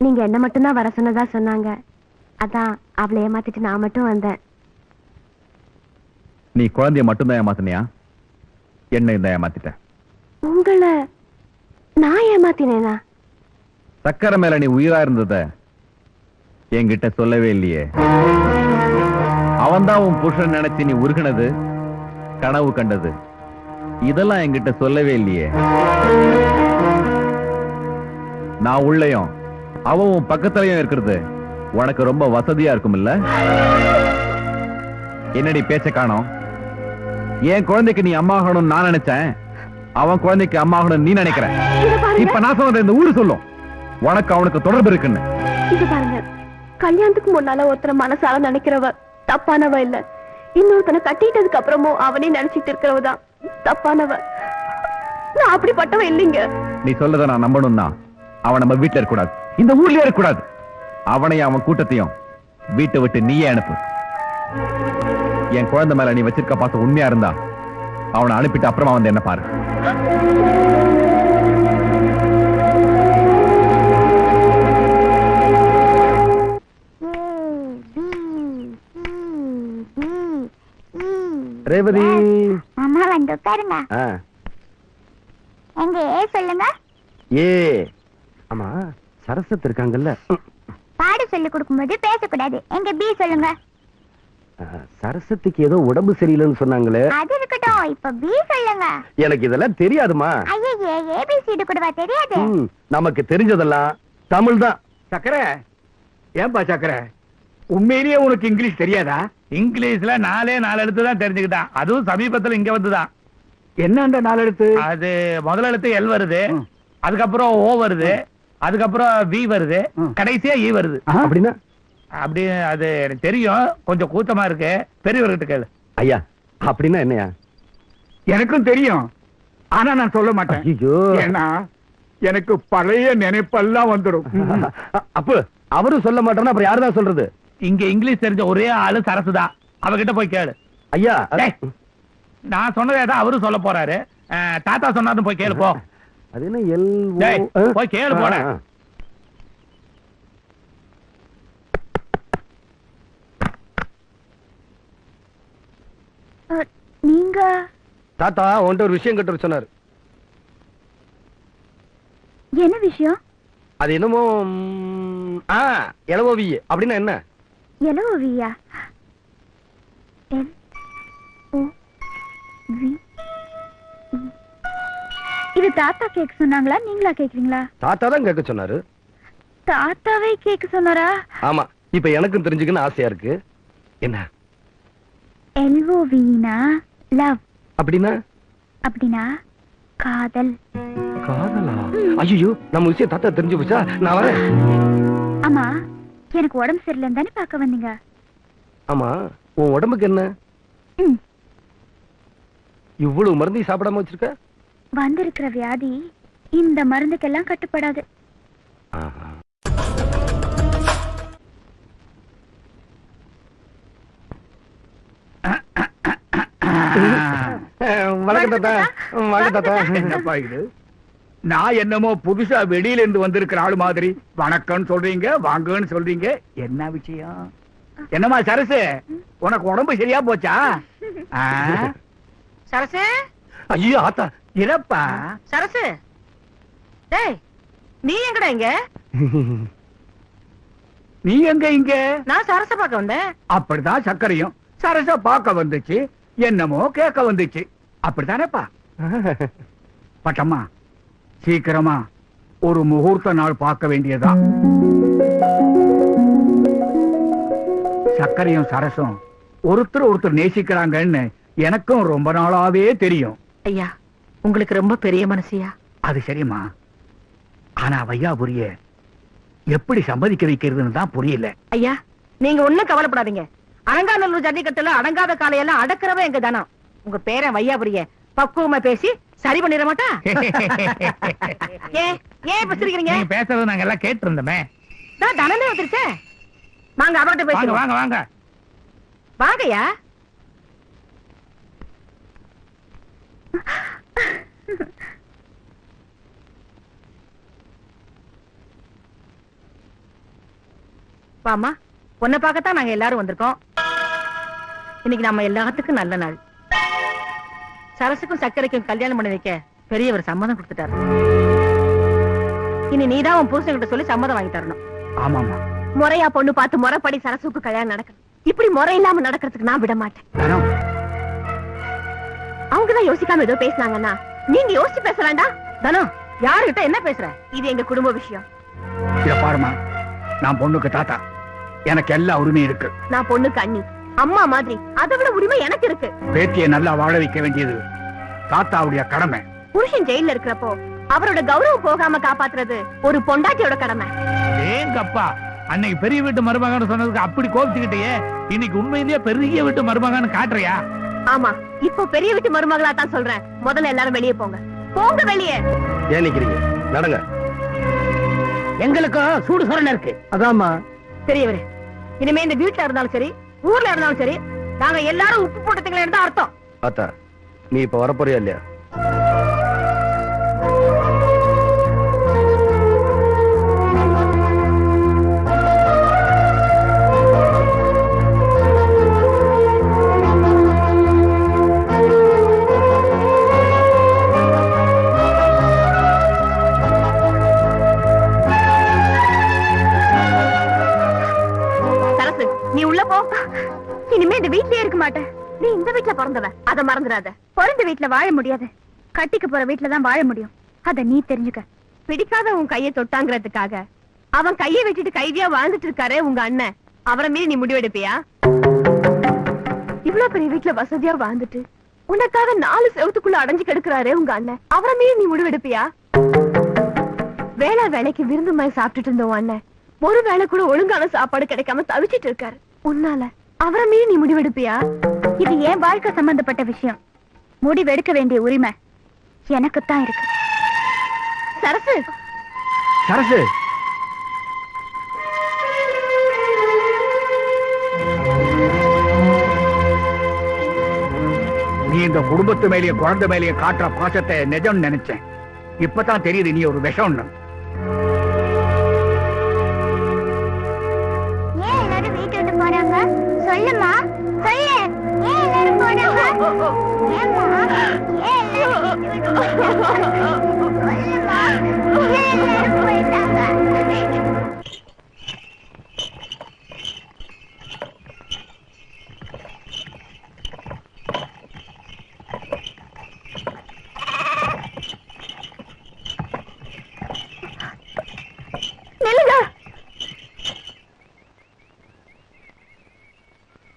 நீங்க என்ன மட்டும்தான் வர சொன்னதா சொன்னாங்க. அதான் அவளை ஏமாத்திட்டு நான் மட்டும் வந்தேன். நீ குழந்தைய மட்டும்தான் ஏமாத்தினியா? என்ன இந்த ஏமாத்திட்ட? உங்களை நான் ஏமாத்தினேனா? சக்கரை மேல நீ உயிரா இருந்தத என்கிட்ட சொல்லவே இல்லையே. அவன்தான் உன் புருஷன் நினைச்சு நீ உருகினது, கனவு கண்டது, இதெல்லாம் என்கிட்ட சொல்லவே இல்லையே. நான் உள்ளயும் அவன் உன் பக்கத்துலயும் இருக்கிறது உனக்கு ரொம்ப வசதியா இருக்கும் இல்ல? என்னடி பேச்ச காணோம்? என் குழந்தைக்கு நீ அம்மா ஆகணும்னு நான் நினைச்சேன், அவன் குழந்தைக்கு அம்மா ஆகணும்னு நீ நினைக்கிற. இப்ப நான் சொன்னது இந்த ஊரு சொல்லும் உனக்கு அவனுக்கு தொடர்பு இருக்குன்னு. இது பாருங்க, கல்யாணத்துக்கு முன்னால ஒருத்தர மனசால நினைக்கிறவ தப்பானவ இல்ல. இன்னொருத்தனை கட்டிட்டதுக்கு அப்புறமும் அவனே நினைச்சிட்டு இருக்கிறவதான் தப்பானவ. நான் அப்படிப்பட்டவ இல்லைங்க. நீ சொல்லத நான் நம்பணும்னா அவன் நம்ம வீட்டுல இருக்கக்கூடாது, இந்த ஊர்லயே இருக்கக்கூடாது. அவனையும் அவன் கூட்டத்தையும் வீட்டை விட்டு நீயே அனுப்பு. என் குழந்தை மேல நீ வச்சிருக்க பாசம் உண்மையா இருந்தா அவனை அனுப்பிட்டு அப்புறமா வந்து என்ன பாரு. ரேவதி அம்மா வந்து உட்காருங்க. எங்க ஏ சொல்லுங்க. ஏ ஆமா, சரஸ்வத் இருக்காங்கல்ல, பாடு சொல்லி கொடுக்கும்போது பேசக்கூடாது. எங்க பி சொல்லுங்க. சரஸ்வதிக்கு ஏதோ உடம்பு சரியில்லைன்னு சொன்னாங்களே. அது இருக்கட்டும், இப்ப பி சொல்லுங்க. எனக்கு இதெல்லாம் தெரியாதுமா. ஐயே, ஏபிசிடி கூடவா தெரியாது? நமக்கு தெரிஞ்சதெல்லாம் தமிழ் தான். சக்கரை, ஏன்பா சக்கரை, உண்மையிலேயே உனக்கு இங்கிலீஷ் தெரியாதா? இங்கிலீஷ்ல 4 எழுத்து தான் தெரிஞ்சுக்கிட்டான். அதுவும் சமீபத்துல இங்க வந்துதான். என்ன அந்த 4 எழுத்து? அது முதல் எழுத்து எல் வருது, அதுக்கப்புறம் ஓ வருது, அதுக்கப்புறம் வி வருது, கடைசியா ஈ வருது. அப்படின்னா அப்படி அது எனக்கு தெரியும், கொஞ்சம் கூச்சமா இருக்கு, பெரியவர்கிட்ட கேளு. ஐயா அப்படின்னா என்னையா? எனக்கும் தெரியும், ஆனா நான் சொல்ல மாட்டேன். ஐயோ, ஏன்னா எனக்கு பழைய நினைப்பெல்லாம் வந்துடும். அப்ப அவரும் சொல்ல மாட்டோம்னா அப்புறம் யாருதான் சொல்றது? இங்க இங்கிலீஷ் தெரிஞ்ச ஒரே ஆளு சரசுதான், அவகிட்ட போய் கேளு. ஐயா நான் சொன்னதே தான் அவரும் சொல்ல போறாரு. தாத்தா சொன்னாலும் போய் கேளு போ. அது என்ன எல் போய் கேளு போட. நீங்க தாத்தா உன்கிட்ட ஒரு விஷயம் கேட்டு சொன்னாரு. என்ன விஷயம்? அது என்னமோ எலவோவி அப்படின்னா என்ன? எலவோவியா? இது தாத்தா கேட்க சொன்னாங்களா, நீங்களா கேக்குறீங்களா? தாத்தா தான் கேட்க சொன்னாரு. தாத்தாவே கேட்க சொன்னாரா? ஆமா, இப்ப எனக்கும் தெரிஞ்சுக்கன்னு ஆசையா இருக்கு. என்ன? எல்ஓவினா லவ். அப்படின்னா? அப்படின்னா காதல். காதலா? ஐயோ, நம்ம விஷயம் தாத்தா தெரிஞ்சு போச்சா? நான் வரேன். ஆமா, எனக்கு உடம்பு சரியில்லைன்னு தானே பார்க்க வந்தீங்க? ஆமா, உன் உடம்புக்கு என்ன? இவ்வளவு மருந்து சாப்பிடாம வச்சிருக்க? வந்திருக்கிற வியாதி இந்த மருந்துக்கெல்லாம் கட்டுப்படாது. என்னப்பா இது? நான் என்னமோ புதுசா வெளியில இருந்து வந்திருக்கிற ஆளு மாதிரி வணக்கம் சொல்றீங்க, வாங்கன்னு சொல்றீங்க. என்ன விஷயம்? என்னமா சரசு, உனக்கு உடம்பு சரியா போச்சா? சரசு, ஐயோ ஆத்தா, இறப்பா. சரசு, டேய், நீ எங்கடா இங்க? நீ எங்க இங்க? நான் சரச பார்க்க வந்தேன். அப்படிதான் சக்கரையும் சரச பார்க்க வந்துச்சு, என்னமோ கேட்க வந்துச்சு. அப்படித்தானேப்பா? பட்டம்மா, சீக்கிரமா ஒரு முகூர்த்த நாள் பார்க்க வேண்டியதா. சக்கரையும் சரசும் ஒருத்தர் நேசிக்கிறாங்கன்னு எனக்கும் ரொம்ப நாளாவே தெரியும். ஐயா, உங்களுக்கு ரொம்ப பெரிய மனசியா? அது சரிம்மா, ஆனா வையாபுரிய எப்படி சம்மதிக்க வைக்கிறதுன்னு தான் புரியல. ஐயா, நீங்க ஒண்ணும் கவலைப்படாதீங்க. அலங்காநல்லூர் ஜல்லிக்கட்டுல அடங்காத காலையெல்லாம் அடக்கிறவன் எங்க தானம். உங்க பேரன் வையாபுரிய பக்குவமா பேசி சரி பண்ணிட மாட்டா? ஏன் இப்ப சிரிக்கிறீங்க? நீங்க பேசுறது நாங்க எல்லாம் கேட்டு இருந்தோமே. நான் தனமே வந்துருச்சேன். வாங்க, அவர்கிட்ட பேசுங்க. வாங்க வாங்க வாங்கய்யா. வாமா, உன்னை பார்க்கத்தான் நாங்க எல்லாரும் வந்திருக்கோம். இன்னைக்கு நம்ம எல்லாத்துக்கும் நல்ல நாள். சரசுக்கும் சக்கரைக்கும் கல்யாணம் பண்ணி வைக்க பெரியவர் சம்மதம் கொடுத்துட்டாரு. இனி நீதான் உன் புருஷன்கிட்ட சொல்லி சம்மதம் வாங்கி தரணும். ஆமாமா, முறையா பொண்ணு பார்த்து முறைப்படி சரசுக்கு கல்யாணம் நடக்கணும். இப்படி முறை இல்லாம நடக்கிறதுக்கு நான் விட மாட்டேன். அவங்கதான் யோசிக்காம ஏதோ பேசினாங்கன்னா நீங்க யோசிச்சு பேச வேண்டாம். தனம், யாருகிட்ட என்ன பேசுற? இது எங்க குடும்ப விஷயம். பாருமா, நான் பொண்ணுக்கு தாத்தா, எனக்கு எல்லா உரிமையும் இருக்கு. நான் பொண்ணுக்கு அண்ணி, அம்மா மாதிரி. அதை விட உரிமை எனக்கு இருக்கு. பேத்தியை நல்லா வாழ வைக்க வேண்டியது தாத்தாவுடைய கடமை. புருஷன் ஜெயில இருக்கிறப்போ அவரோட கௌரவம் போகாம காப்பாத்துறது ஒரு பொண்டாட்டியோட கடமை. ஏங்கப்பா, அன்னைக்கு பெரிய வீட்டு மருமகன்னு சொன்னதுக்கு அப்படி கோபிச்சுக்கிட்டே இன்னைக்கு உண்மையிலேயே பெரிய வீட்டு மருமகன்னு காட்டுறியா? ஆமா, இப்போ பெரிய வீட்டு மருமகளா தான் சொல்றேன். முதல்ல எல்லாரும் வெளியே போங்க. போங்க வெளியே. ஏன் நிக்கிறீங்க? நடங்க. எங்களுக்கு சூடு சொரணை இருக்கு. அதாம்மா. பெரியவரே, இனிமே இந்த வீட்டுல இருந்தாலும் சரி, ஊர்ல இருந்தாலும் சரி, நாங்க எல்லாரும் உப்பு போட்டதுங்களேன்னு தான் அர்த்தம். ஆத்தா, நீ இப்ப வரப்போறியா இல்லையா? சரசு, நீ உள்ள போ. இனிமே இந்த வீட்லயே இருக்க மாட்டேன். நீ இந்த வீட்டுல பிறந்தவ, அத மறந்துடாத. பிறந்த வீட்டுல வாழ முடியாது, கட்டிக்கு போற வீட்டுல தான் வாழ முடியும். அத நீ தெரிஞ்சுக்க. பிடிக்காத உன் கையை தொட்டாங்கிறதுக்காக அவன் கையை வச்சுட்டு கைதியா வாழ்ந்துட்டு இருக்காரே உங்க அண்ணன், அவரை மீறி நீ முடிவெடுப்பியா? இவ்வளவு பெரிய வீட்டுல வசதியா வாழ்ந்துட்டு உனக்காக 4 செவத்துக்குள்ள அடைஞ்சு கெடுக்கிறாரே உங்க அண்ணன், அவரை மீறி நீ முடிவெடுப்பியா? வேளா வேலைக்கு விருந்து மாதிரி சாப்பிட்டுட்டு இருந்த உன் அண்ணன் ஒரு வேளை கூட ஒழுங்கான சாப்பாடு கிடைக்காம தவிச்சிட்டு இருக்காரு. உன்னால அவரை மீறி நீ முடிவெடுப்பியா? இது என் வாழ்க்கை சம்பந்தப்பட்ட விஷயம். முடிவெடுக்க வேண்டிய உரிமை எனக்குத்தான் இருக்கு. சரசு, சரசு, நீ இந்த குடும்பத்து மேலேயே குழந்தை மேலேயே காட்டுற பாசத்தை நிஜம் நினைச்சேன். இப்பதான் தெரியுது நீ ஒரு விஷம். ஏன் எல்லாரும் வீட்டு விட்டு போறாங்க? சொல்லுமா, சொல்லு. ஏன் எல்லாரும் போறாங்க?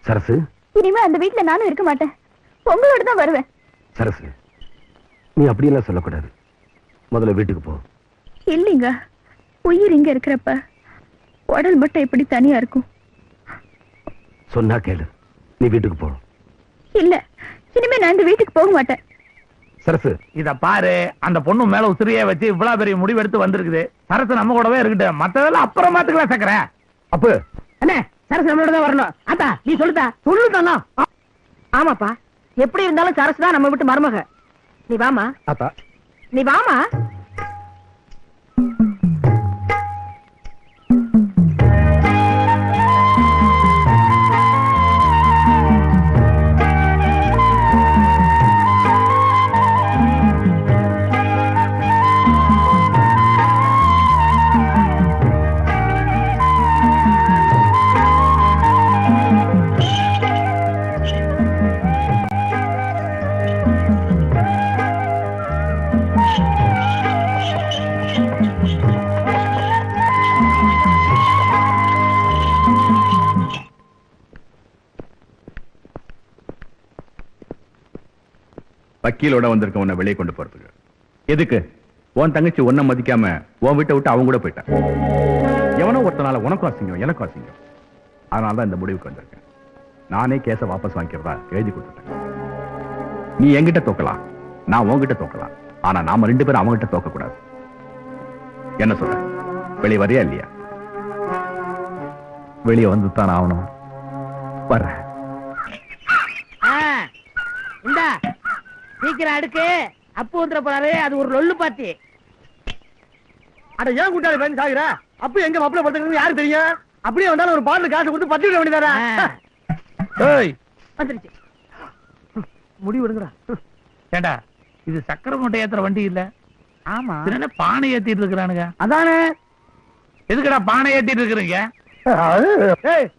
சரசு, இனிமே அந்த வீட்டுல நானும் இருக்க மாட்டேன். உங்களோட தான் வருவேன். சரசு, நீ அப்படியெல்லாம் சொல்லக்கூடாது. முதல்ல வீட்டுக்கு போ. இல்லைங்க, உயிர் இங்க இருக்கிறப்ப உடல் மட்டும் எப்படி தனியா இருக்கும்? சொன்னா கேளு, நீ வீட்டுக்கு போ. இல்ல, இனிமே நான் இந்த வீட்டுக்கு போக மாட்டேன். சரசு, இத பாரு, அந்த பொண்ணு மேல உசிரியே வச்சு இவ்வளவு பெரிய முடிவு எடுத்து வந்திருக்குது. சரசு நம்ம கூடவே இருக்கட்டும், மத்ததெல்லாம் அப்புறம் மாத்துக்கலாம். சக்கரை அப்ப அண்ணே, சரசு நம்மளோட தான் வரணும். அத்தா நீ சொல்லுதா? சொல்லுதானா? ஆமாப்பா, எப்படி இருந்தாலும் சரசு தான் நம்ம விட்டு மருமக. நீ வாமா. ஆத்தா, நீ வாமா. வக்கீலோட வந்திருக்க உன்னை வெளியே கொண்டு போறதுக்கு. எதுக்கு? உன் தங்கச்சி உன்னை மதிக்காம உன் வீட்டை விட்டு அவங்க கூட போயிட்டான். எவனோ ஒருத்தனால உனக்கும் அசிங்கம், எனக்கும் அசிங்கம். அதனாலதான் இந்த முடிவுக்கு வந்திருக்கேன். நானே கேஸை வாபஸ் வாங்கிக்கிறதா எழுதி கொடுத்துட்டேன். நீ என்கிட்ட தோக்கலாம், நான் உன்கிட்ட தோக்கலாம். ஆனா நாம 2 பேரும் அவங்ககிட்ட தோக்க கூடாது. என்ன சொல்ற? வெளியே வரையா இல்லையா? வெளியே வந்துதான் ஆகணும். வர்றேன். இந்தா சீக்கிரம் அடுக்கு. அப்பு வந்துட போறாரு. அது ஒரு லொல்லு பாத்தி. அட ஏன் கூட்டாளி பயந்து சாகுற? அப்ப எங்க மாப்பிள்ள படுத்துக்கிறது யாருக்கு தெரியும்? அப்படியே வந்தாலும் ஒரு பாட்டில் காசு கொடுத்து பத்தி விட வேண்டியதாரா? வந்துருச்சு. முடிவு எடுங்கடா. ஏண்டா, இது சக்கரை மூட்டை ஏத்துற வண்டி இல்ல? ஆமா, என்ன பானை ஏத்திட்டு இருக்கிறானுங்க? அதானே. எதுக்குடா பானை ஏத்திட்டு இருக்கிறீங்க?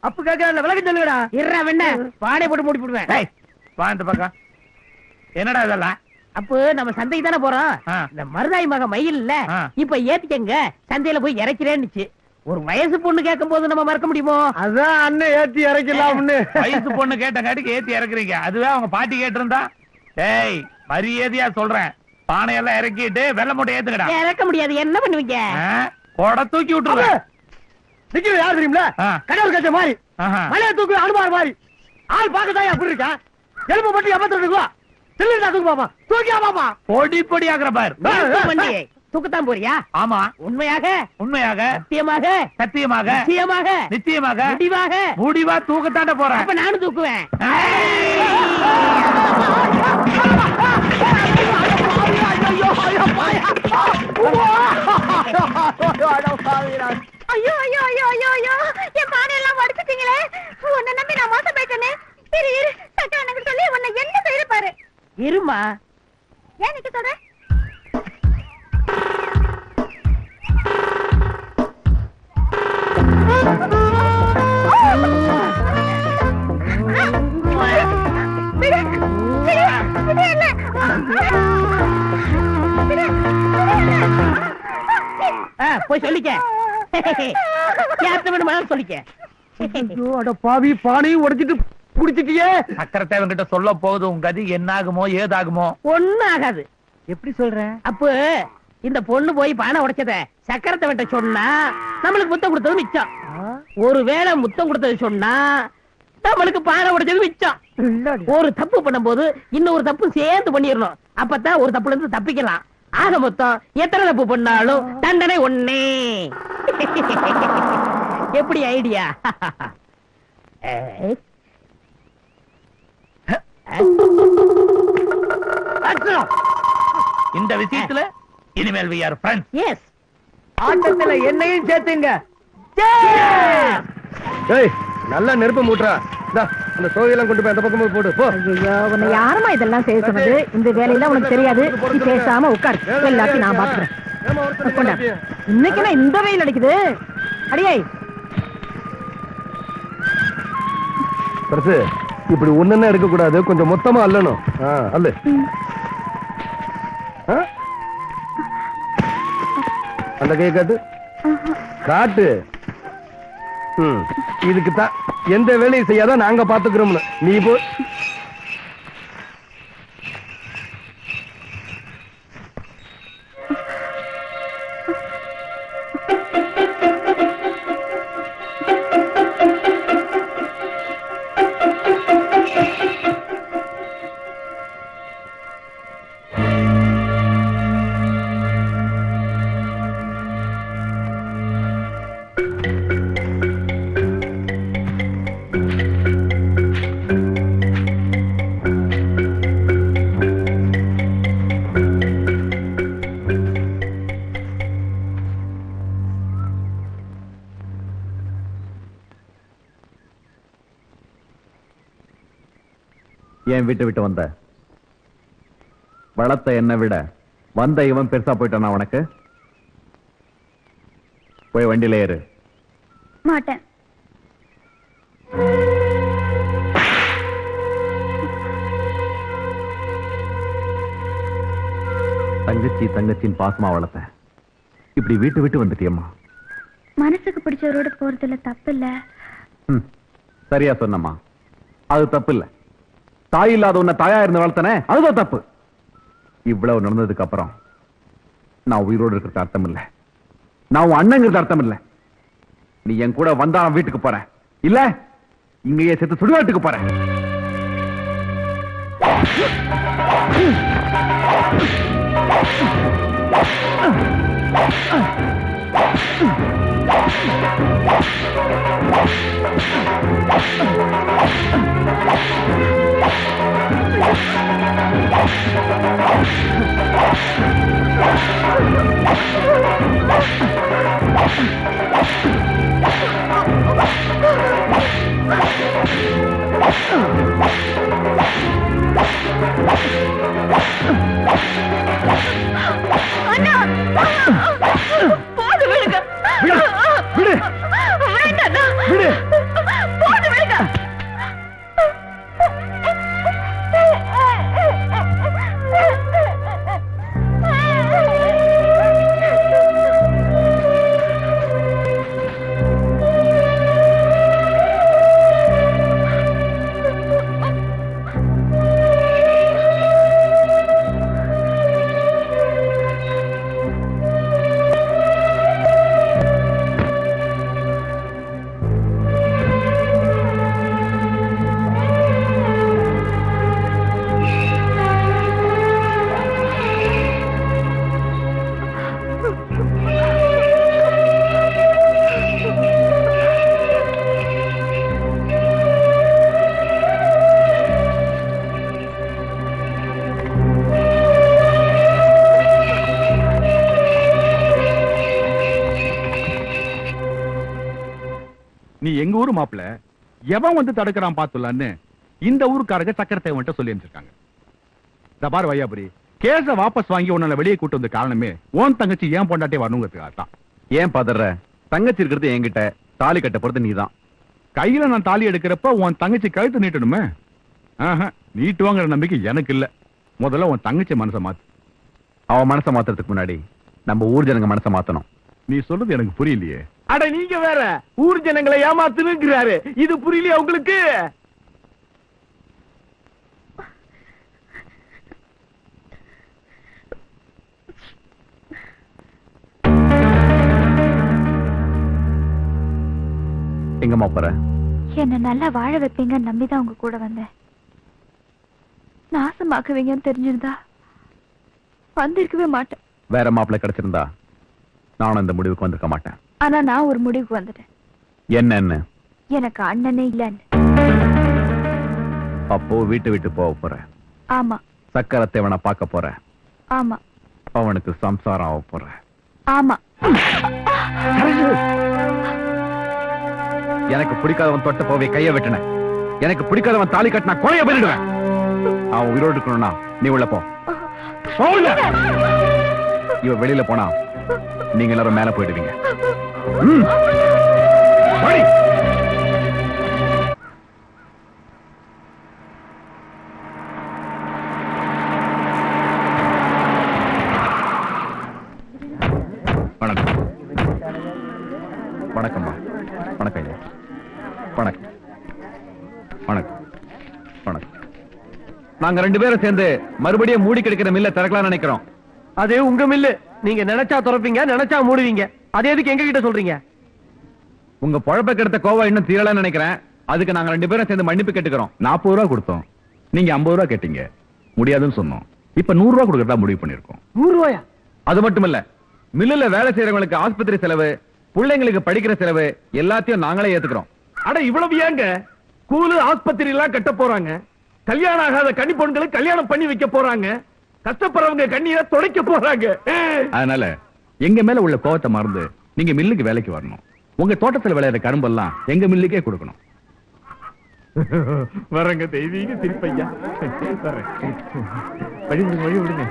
அப்பு கேட்க விலகி சொல்லுங்கடா. இருடா வெண்ண, பானை போட்டு மூடி போடுவேன். ஏய், வா இந்த பக்கம். என்னடா இதெல்லாம்? அப்போ நம்ம சந்தைக்கு தானே போறோம். ஆ. இந்த மருதாய் மக மயில் இல்ல, ஆ. இப்ப ஏத்திக்கங்க, சந்தையில போய் இறக்கிறேன்னுச்சு. ஒரு வயசு பொண்ணு கேட்கும் போது நம்ம மறக்க முடியுமோ? அதான் அண்ணன் ஏத்தி இறக்கலாம்னு. வயசு பொண்ணு கேட்டங்காட்டிக்கு ஏத்தி இறக்குறீங்க. அதுவே அவங்க பாட்டி கேட்டிருந்தா, டேய் மரியாதையா சொல்றேன், பானையெல்லாம் இறக்கிட்டு வெள்ளை மூட்டை ஏத்துக்கடா. இறக்க முடியாது, என்ன பண்ணுவீங்க? கொடை தூக்கி விட்டுருவேன். நிக்கிறது யார் தெரியுமில? ஆ. கடவுள் கட்ச மாதிரி, ஆஹா. மலையை தூக்கு அனுமார் மாதிரி. ஆள் பாக்கதான் அப்படி இருக்கா? எலும்பு மட்டும் 82 ரூபா. சில்லுடா தூக்கு பாப்பா, தூக்கியா பாப்பா. பொடி பொடி ஆக்குற பார். வண்டி தூக்கத்தான் போறியா? ஆமா, உண்மையாக, உண்மையாக, சத்தியமாக, சத்தியமாக, நிச்சயமாக, நிச்சயமாக, முடிவாக, முடிவா தூக்கத்தாண்ட போறேன். அப்ப நானும் தூக்குவேன். ஐயோ ஐயோ ஐயோ ஐயோ ஐயோ, என் பானையெல்லாம் வடிச்சிட்டீங்களே. உன்னை நம்பி நான் மோசம் போயிட்டேனே. இரு இரு, சக்கரை எனக்கு சொல்லி உன்னை என்ன செய்ய பாரு. இருமா. ஏன் நிக்க சொல்ற? விடு, விடு, விடு என்ன? விடு, போய் சொல்லிக்க. யார்கிட்ட சொல்லிக்க. அட பாவி, பானையும் உடைச்சிட்டு குடிச்சிட்டியே. சக்கரை தேவன்கிட்ட சொல்ல போகுது உங்க கதி என்னாகுமோ ஏதாகுமோ. ஒண்ணும் ஆகாது. எப்படி சொல்ற? அப்ப இந்த பொண்ணு போய் பானை உடைச்சத சக்கரத்தை விட்ட சொன்னா நம்மளுக்கு முத்தம் கொடுத்தது மிச்சம். ஒருவேளை முத்தம் கொடுத்தது சொன்னா நம்மளுக்கு பானை உடைச்சது மிச்சம். ஒரு தப்பு பண்ணும் போது இன்னொரு தப்பு சேர்ந்து பண்ணிடணும். அப்பதான் ஒரு தப்புல இருந்து தப்பிக்கலாம். ஆக மொத்தம் எத்தனை தப்பு பண்ணாலும் தண்டனை ஒண்ணே. எப்படி ஐடியா? இந்த விஷயத்துல இனிமேல் we are friends. எஸ். ஆட்டத்துல என்னையும் சேர்த்துங்க. ஏய், நல்ல நெருப்பு மூட்டுறா. அந்த சோகையெல்லாம் கொண்டு போய் அந்த பக்கம் போடு போ. ஐயோ உன்னை யாருமா இதெல்லாம் செய்ய சொன்னது? இந்த வேலையெல்லாம் உனக்கு தெரியாது. நீ பேசாம உட்கார், எல்லாத்தையும் நான் பாத்துக்கிறேன். இன்னைக்கு என்ன இந்த வெயில் அடிக்குது? அடியே பெருசு, இப்படி ஒண்ணுன்னு எடுக்க கூடாது, கொஞ்சம் மொத்தமா அல்லணும். அல்லு. அந்த கையை காட்டு காட்டு. இதுக்கு தான் எந்த வேலையும் செய்யாத நாங்க பாத்துக்கிறோம்னு நீ போ. ஏன் வீட்டை விட்டு வந்த? வளர்த்த என்ன விட வந்த இவன் பெருசா போயிட்டானா உனக்கு? போய் வண்டியில ஏறு. மாட்டேன். தங்கச்சி தங்கச்சின் பாசமா வளர்த்த, இப்படி வீட்டு விட்டு வந்துட்டியம்மா. மனசுக்கு பிடிச்சவரோட போறதுல தப்பு இல்ல. சரியா சொன்னம்மா, அது தப்பு இல்ல. தாய் இல்லாத உன்னை தாயா இருந்து வளர்த்தனே, அதுதான் தப்பு. இவ்வளவு நடந்ததுக்கு அப்புறம் நான் உயிரோடு இருக்கிறது அர்த்தம் இல்ல, நான் உன் அண்ணங்கிறது அர்த்தம் இல்ல. நீ என் கூட வந்தா நான் வீட்டுக்கு போறேன், இல்ல இங்கேயே செத்து சுடுகாட்டுக்கு போறேன். நீ எங்க ஊரு மாப்பிள, எவன் வந்து தடுக்கிறான் பாத்துலான்னு இந்த ஊருக்காரங்க சக்கரத்தை வந்துட்டு சொல்லி அனுப்பிச்சிருக்காங்க. பாரு வையாபுரி, கேஸ வாபஸ் வாங்கி உன்னை வெளியே கூட்டு வந்த காரணமே உன் தங்கச்சி ஏன் பொண்டாட்டே வரணுங்கிறதுக்காக தான். ஏன் பதற? தங்கச்சி இருக்கிறது என்கிட்ட, தாலி கட்ட போறது நீதான். கையில நான் தாலி எடுக்கிறப்ப உன் தங்கச்சி கழுத்து நீட்டணுமே. நீட்டுவாங்கிற நம்பிக்கை எனக்கு இல்ல. முதல்ல உன் தங்கச்சி மனசை மாத்து. அவன் மனசை மாத்துறதுக்கு முன்னாடி நம்ம ஊர் ஜனங்க மனசை மாத்தணும். நீ சொல்றது எனக்கு புரியலையே. அட நீங்க வேற ஊர் ஜனங்களை ஏமாத்துனுங்கிறாரு, இது புரியலையா உங்களுக்கு? எங்கம்மா போற? என்ன நல்லா வாழ வைப்பீங்க நம்பிதான் உங்க கூட வந்தேன். நாசமாக்குவீங்கன்னு தெரிஞ்சிருந்தா வந்திருக்கவே மாட்டேன். வேற மாப்பிள்ளை கிடைச்சிருந்தா நானும் இந்த முடிவுக்கு வந்திருக்க மாட்டேன். ஆனா நான் ஒரு முடிவுக்கு வந்துட்டேன். என்ன? எனக்கு அண்ணனே இல்லன்னு. அப்போ வீட்டு விட்டு போக போற? ஆமா. சக்கரத்தேவனை பார்க்க போற? ஆமா. அவனுக்கு சம்சாரம் ஆக போற? ஆமா. எனக்கு பிடிக்காதவன் தொட்ட போவே கைய வெட்டின. எனக்கு பிடிக்காதவன் தாலி கட்டினா கொலைய பண்ணிடுவேன். அவன் உயிரோடு இருக்கணும்னா நீ உள்ள போ. இவ வெளியில போனா நீங்க எல்லாரும் மேல போயிடுவீங்க. வணக்கம். வணக்கம்மா. வணக்கம் ஐயா. வணக்கம். வணக்கம். வணக்கம். நாங்க 2 பேரும் சேர்ந்து மறுபடியும் மூடி கிடக்கிற மில்ல திறக்கலாம் நினைக்கிறோம். அது உங்க மில்லு. நீங்க நினைச்சா திறப்பீங்க, நினைச்சா மூடுவீங்க. அதே எதுக்கு எங்க கிட்ட சொல்றீங்க? உங்க பொழப்ப கெடுத்த கோவா இன்னும் தீரலன்னு நினைக்கிறேன். அதுக்கு நாங்க 2 பேரும் சேர்ந்து மன்னிப்பு கேட்டுக்கிறோம். 40 ரூபா கொடுத்தோம், நீங்க 50 ரூபா கேட்டீங்க, முடியாதுன்னு சொன்னோம். இப்ப 100 ரூபா கொடுக்கறதா முடிவு பண்ணிருக்கோம். 100 ரூபாயா? அது மட்டும் இல்ல, மில்லுல வேலை செய்யறவங்களுக்கு ஆஸ்பத்திரி செலவு, பிள்ளைங்களுக்கு படிக்கிற செலவு எல்லாத்தையும் நாங்களே ஏத்துக்கிறோம். அட இவ்வளவு ஏங்க? ஸ்கூலு ஆஸ்பத்திரி எல்லாம் கட்ட போறாங்க. கல்யாணம் ஆகாத கன்னி பொண்களுக்கு கல்யாணம் பண்ணி வைக்க போறாங்க. கஷ்டப்படுறவங்க கண்ணியை துடைக்க போறாங்க. அதனால எங்க மேல உள்ள கோவத்தை மறந்து நீங்க மில்லுக்கு வேலைக்கு வரணும். உங்க தோட்டத்துல விளையாடுற கரும்பெல்லாம் எங்க மில்லுக்கே கொடுக்கணும். வரங்க தெய்வீக திருப்பையா. வழி விடுங்க, வழி விடுங்க.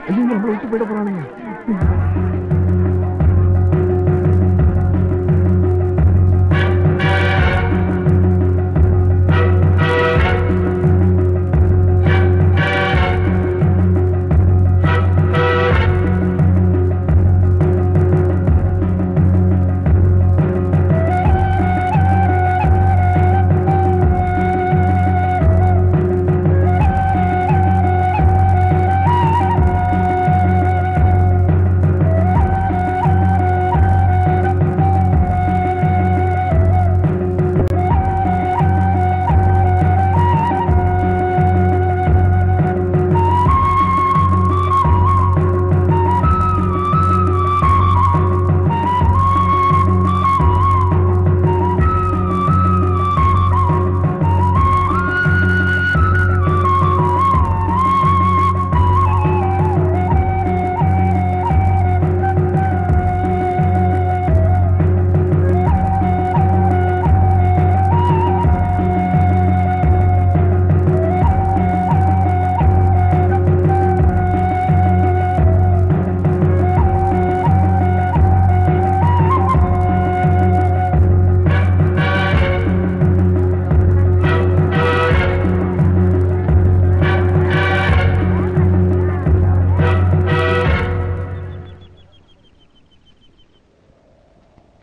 ஐயோ, நம்மள விட்டு போயிட போறானுங்க.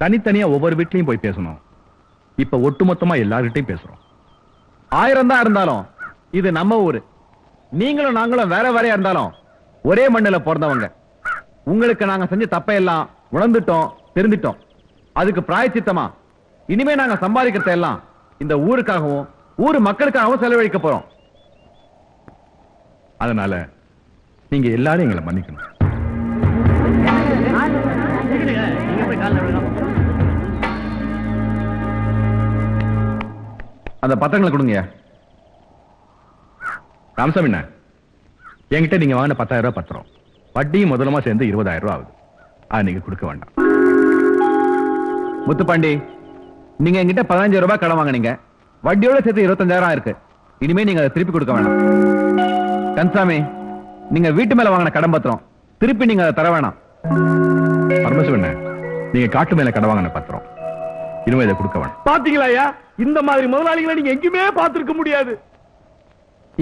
தனித்தனியா ஒவ்வொரு வீட்லயும் போய் பேசணும். இப்ப ஒட்டுமொத்தமா எல்லார்கிட்டையும் பேசுறோம். 1000 தான் இருந்தாலும் இது நம்ம ஊரு. நீங்களும் நாங்களும் வேற வேறையா இருந்தாலும் ஒரே மண்ணில பிறந்தவங்க. உங்களுக்கு நாங்க செஞ்ச தப்பையெல்லாம் உணர்ந்துட்டோம், தெரிந்துட்டோம். அதுக்கு பிராயச்சித்தமா இனிமே நாங்க சம்பாதிக்கிறத எல்லாம் இந்த ஊருக்காகவும் ஊர் மக்களுக்காகவும் செலவழிக்க போறோம். அதனால நீங்க எல்லாரும் எங்களை மன்னிக்கணும். அந்த பத்திரங்களை கொடுங்க. ராமசாமி, என்கிட்ட நீங்க வாங்கின 10,000 ரூபாய் பத்திரம், வட்டியும் முதலமா சேர்ந்து 20,000 ரூபாய் ஆகுது. அது நீங்க கொடுக்க வேண்டாம். முத்துப்பாண்டி, நீங்க என்கிட்ட 15,000 ரூபாய் கடன் வாங்கினீங்க, வட்டியோட சேர்த்து 25,000 இருக்கு. இனிமே நீங்க அதை திருப்பி கொடுக்க வேண்டாம். கன்சாமி, நீங்க வீட்டு மேல வாங்கின கடன் பத்திரம், திருப்பி நீங்க அதை தர வேணாம். பரமசிவன், நீங்க காட்டு மேல கடன் வாங்கின பத்திரம், இனிமே இதை கொடுக்க வேண்டாம். பாத்தீங்களா, இந்த மாதிரி முதலாளிகளை நீங்க எங்கேயுமே பார்த்திருக்க முடியாது.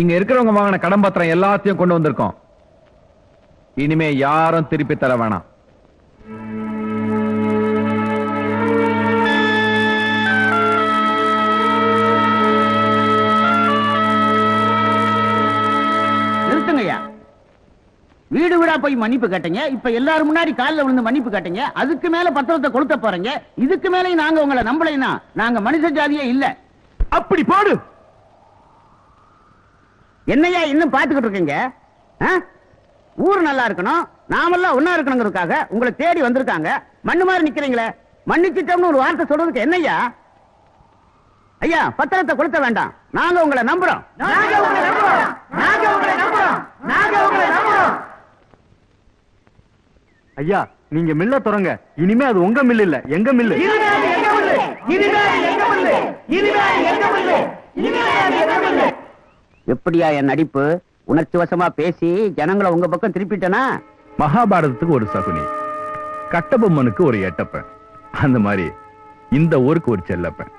இங்க இருக்கிறவங்க வாங்கின கடன் பத்திரம் எல்லாத்தையும் கொண்டு வந்திருக்கோம். இனிமே யாரும் திருப்பி தர வேணாம். நிறுத்துங்கய்யா. வீடு வீடா போய் மன்னிப்பு கேட்டீங்க, இப்ப எல்லாரும் முன்னாடி காலில் விழுந்து மன்னிப்பு கேட்டீங்க. அதுக்கு மேல பத்திரத்தை கொடுத்த போறீங்க. இதுக்கு மேலே நாங்க உங்களை நம்பலைன்னா நாங்க மனுஷ ஜாதியே இல்ல. அப்படி போடு. என்னையா இன்னும் பாத்துக்கிட்டு இருக்கீங்க? ஊர் நல்லா இருக்கணும், நாமெல்லாம் ஒன்னா இருக்கணுங்கிறதுக்காக உங்களை தேடி வந்திருக்காங்க. மண்ணு மாதிரி நிக்கிறீங்களே, மன்னிச்சிட்டோம்னு ஒரு வார்த்தை சொல்றதுக்கு என்னய்யா? ஐயா, பத்திரத்தை கொடுத்த வேண்டாம், நாங்க உங்களை நம்புறோம். ஐயா, நீங்க மில்ல தொடங்க. இனிமே அது உங்க மில் இல்ல, எங்க மில்லு. எப்படியா என் நடிப்பு? உணர்ச்சி வசமா பேசி ஜனங்களை உங்க பக்கம் திருப்பிட்டனா? மகாபாரதத்துக்கு ஒரு சகுனி, கட்டபொம்மனுக்கு ஒரு எட்டப்பன், அந்த மாதிரி இந்த ஊருக்கு ஒரு செல்லப்பன்.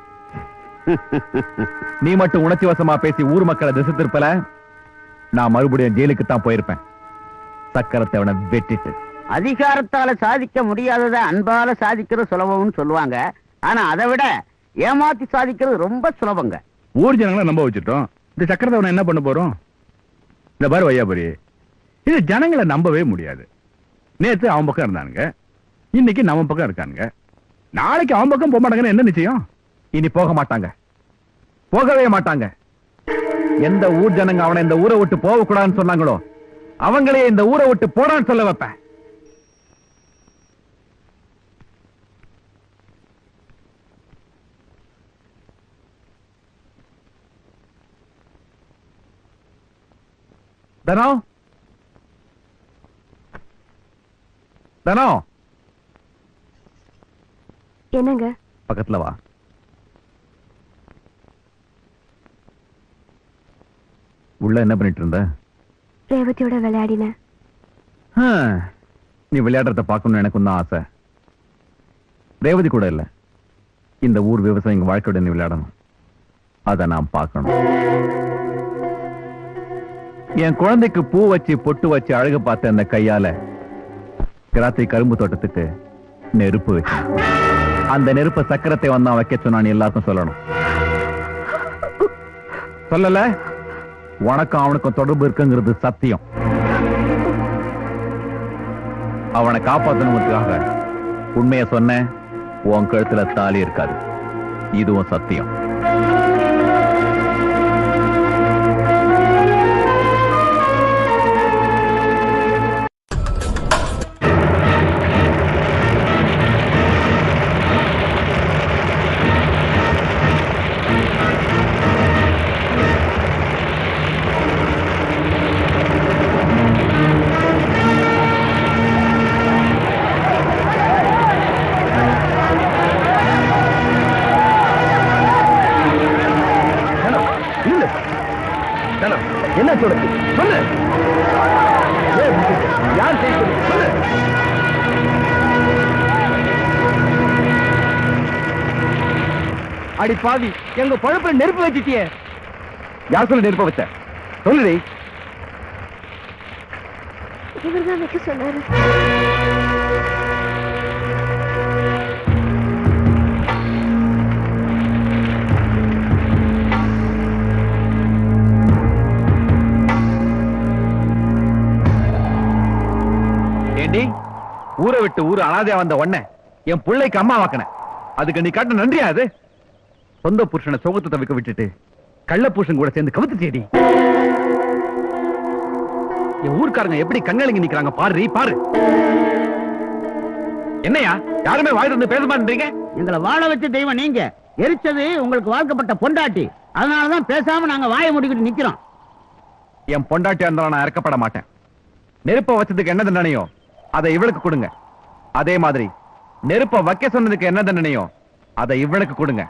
நீ மட்டும் உணர்ச்சி வசமா பேசி ஊர் மக்களை திசை திருப்பல, நான் மறுபடியும் ஜெயிலுக்கு தான் போயிருப்பேன். சக்கரத்தை அவனை வெட்டிட்டு. அதிகாரத்தால சாதிக்க முடியாதத அன்பால சாதிக்கிறது சுலபம்னு சொல்லுவாங்க. ஆனா அதை விட ஏமாத்தி சாதிக்கிறது ரொம்ப சுலபங்க. ஊர் ஜனங்களை நம்ப வச்சுட்டோம், இந்த சக்கரத்தை அவனை என்ன பண்ண போறோம்? இந்த பாரு வையாபுரி, இது ஜனங்களை நம்பவே முடியாது. நேத்து அவன் பக்கம் இருந்தானுங்க, இன்னைக்கு நம்ம பக்கம் இருக்கானுங்க, நாளைக்கு அவன் பக்கம் போக மாட்டாங்கன்னு என்ன நிச்சயம்? இனி போக மாட்டாங்க, போகவே மாட்டாங்க. எந்த ஊர் ஜனங்க அவனை இந்த ஊரை விட்டு போக கூடாதுன்னு சொன்னாங்களோ அவங்களே இந்த ஊரை விட்டு போடான்னு சொல்ல வைப்பேன். தனோ, தனோ, என்னங்க? பக்கத்துல வா. உள்ள என்ன பண்ணிட்டு இருந்த? ரேவதியோட விளையாடின. நீ விளையாடுறத பார்க்கணும்னு எனக்கும் தான் ஆசை. ரேவதி கூட இல்ல, இந்த ஊர் விவசாயிங்க வாழ்க்கையோட நீ விளையாடணும், அதை நான் பார்க்கணும். என் குழந்தைக்கு பூ வச்சு பொட்டு வச்சு அழகு பார்த்த அந்த கையால கிராத்தி கரும்பு தோட்டத்துக்கு நெருப்பு வச்சு, அந்த நெருப்ப சக்கரத்தை வந்தா வைக்க சொன்னான்னு எல்லாருக்கும் சொல்லணும். சொல்லல, உனக்கும் அவனுக்கும் தொடர்பு இருக்குங்கிறது சத்தியம். அவனை காப்பாற்றணுங்கிறதுக்காக உண்மைய சொன்ன, உன் கழுத்துல தாலி இருக்காது, இதுவும் சத்தியம். என்ன சொல்லுங்க, சொல்லு. யார் சொல்லு. அடி பாவி, எங்க பொழப்புல நெருப்பு வச்சிட்டியே. யார் சொல்லு நெருப்ப வச்ச? சொல்லுடி. இவர்தான் வைக்க சொன்னாரு. ஊரை விட்டு ஊரு அனாதையா வந்த உடனே என் பிள்ளைக்கு அம்மா வாக்கின, அதுக்கு நீ காட்ட நன்றியா? அது சொந்த புருஷனை சோகத்தை தவிக்க விட்டுட்டு கள்ள புருஷன் கூட சேர்ந்து கவுத்து தேடி என் ஊர்க்காரங்க எப்படி கண்ணழங்கி நிக்கிறாங்க பாரு, பாரு. என்னையா யாருமே வாய் இருந்து பேச மாட்டீங்க? எங்களை வாழ வச்ச தெய்வம் நீங்க, எரிச்சது உங்களுக்கு வாழ்க்கப்பட்ட பொண்டாட்டி. அதனாலதான் பேசாம நாங்க வாயை முடிக்கிட்டு நிக்கிறோம். என் பொண்டாட்டியா இருந்தாலும் நான் இறக்கப்பட மாட்டேன். நெருப்ப வச்சதுக்கு என்ன தண்டனையோ அதை இவளுக்கு கொடுங்க. அதே மாதிரி நெருப்ப வைக்க சொன்னதுக்கு என்ன தண்டனையோ அதை இவளுக்கு கொடுங்க.